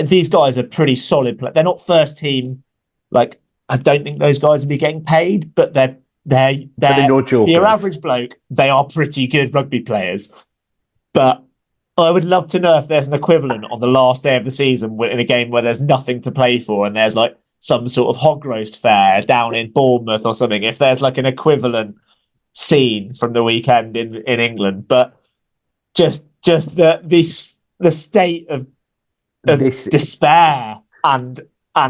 these guys are pretty solid. They're not first team. Like, I don't think those guys will be getting paid, but they're for your average bloke, they are pretty good rugby players. But I would love to know if there's an equivalent on the last day of the season in a game where there's nothing to play for and there's like some sort of hog roast fair down in Bournemouth or something. If there's like an equivalent scene from the weekend in England, but just the state of despair and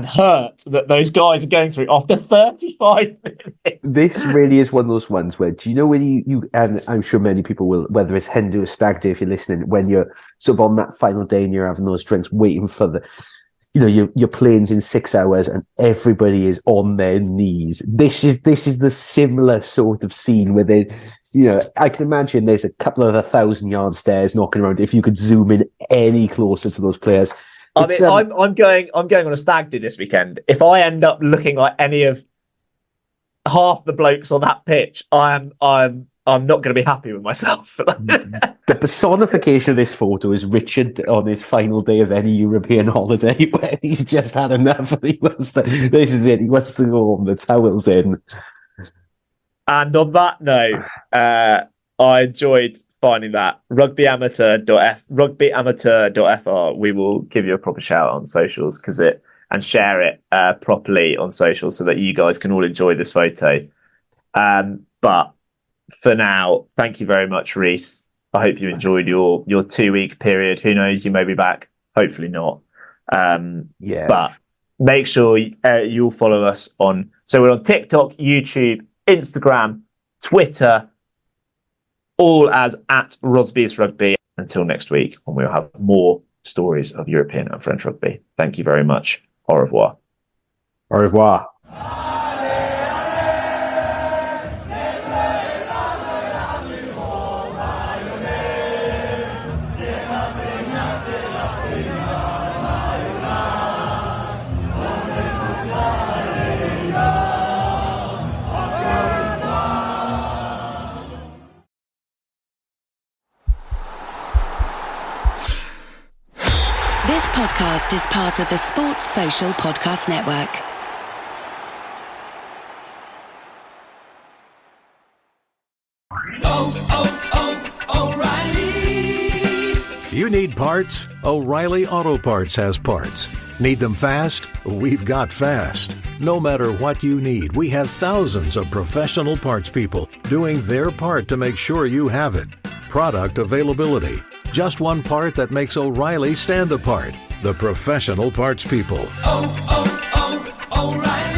hurt that those guys are going through after 35 minutes. This really is one of those ones where, do you know when you and I'm sure many people will, whether it's Hindu or Stag Day if you're listening, when you're sort of on that final day and you're having those drinks waiting for the, your plane's in 6 hours and everybody is on their knees. This is the similar sort of scene where they, I can imagine there's a couple of 1,000-yard stairs knocking around if you could zoom in any closer to those players. I'm going on a stag do this weekend. If I end up looking like any of half the blokes on that pitch, I'm not going to be happy with myself. The personification of this photo is Richard on his final day of any European holiday, where he's just had enough. This is it. He wants to go home. The towel's in. And on that note, I enjoyed finding that rugbyamateur.fr. We will give you a proper shout out on socials and share it properly on socials so that you guys can all enjoy this photo. But for now, thank you very much, Reese. I hope you enjoyed your 2-week period. Who knows? You may be back. Hopefully not. Yes. But make sure you'll follow us on. So we're on TikTok, YouTube, Instagram, Twitter, all as @Rosby's Rugby. Until next week, when we'll have more stories of European and French rugby. Thank you very much. Au revoir. Au revoir. This podcast is part of the Sports Social Podcast Network. You need parts? O'Reilly Auto Parts has parts. Need them fast? We've got fast. No matter what you need, we have thousands of professional parts people doing their part to make sure you have it. Product availability. Just one part that makes O'Reilly stand apart. The professional parts people. O'Reilly.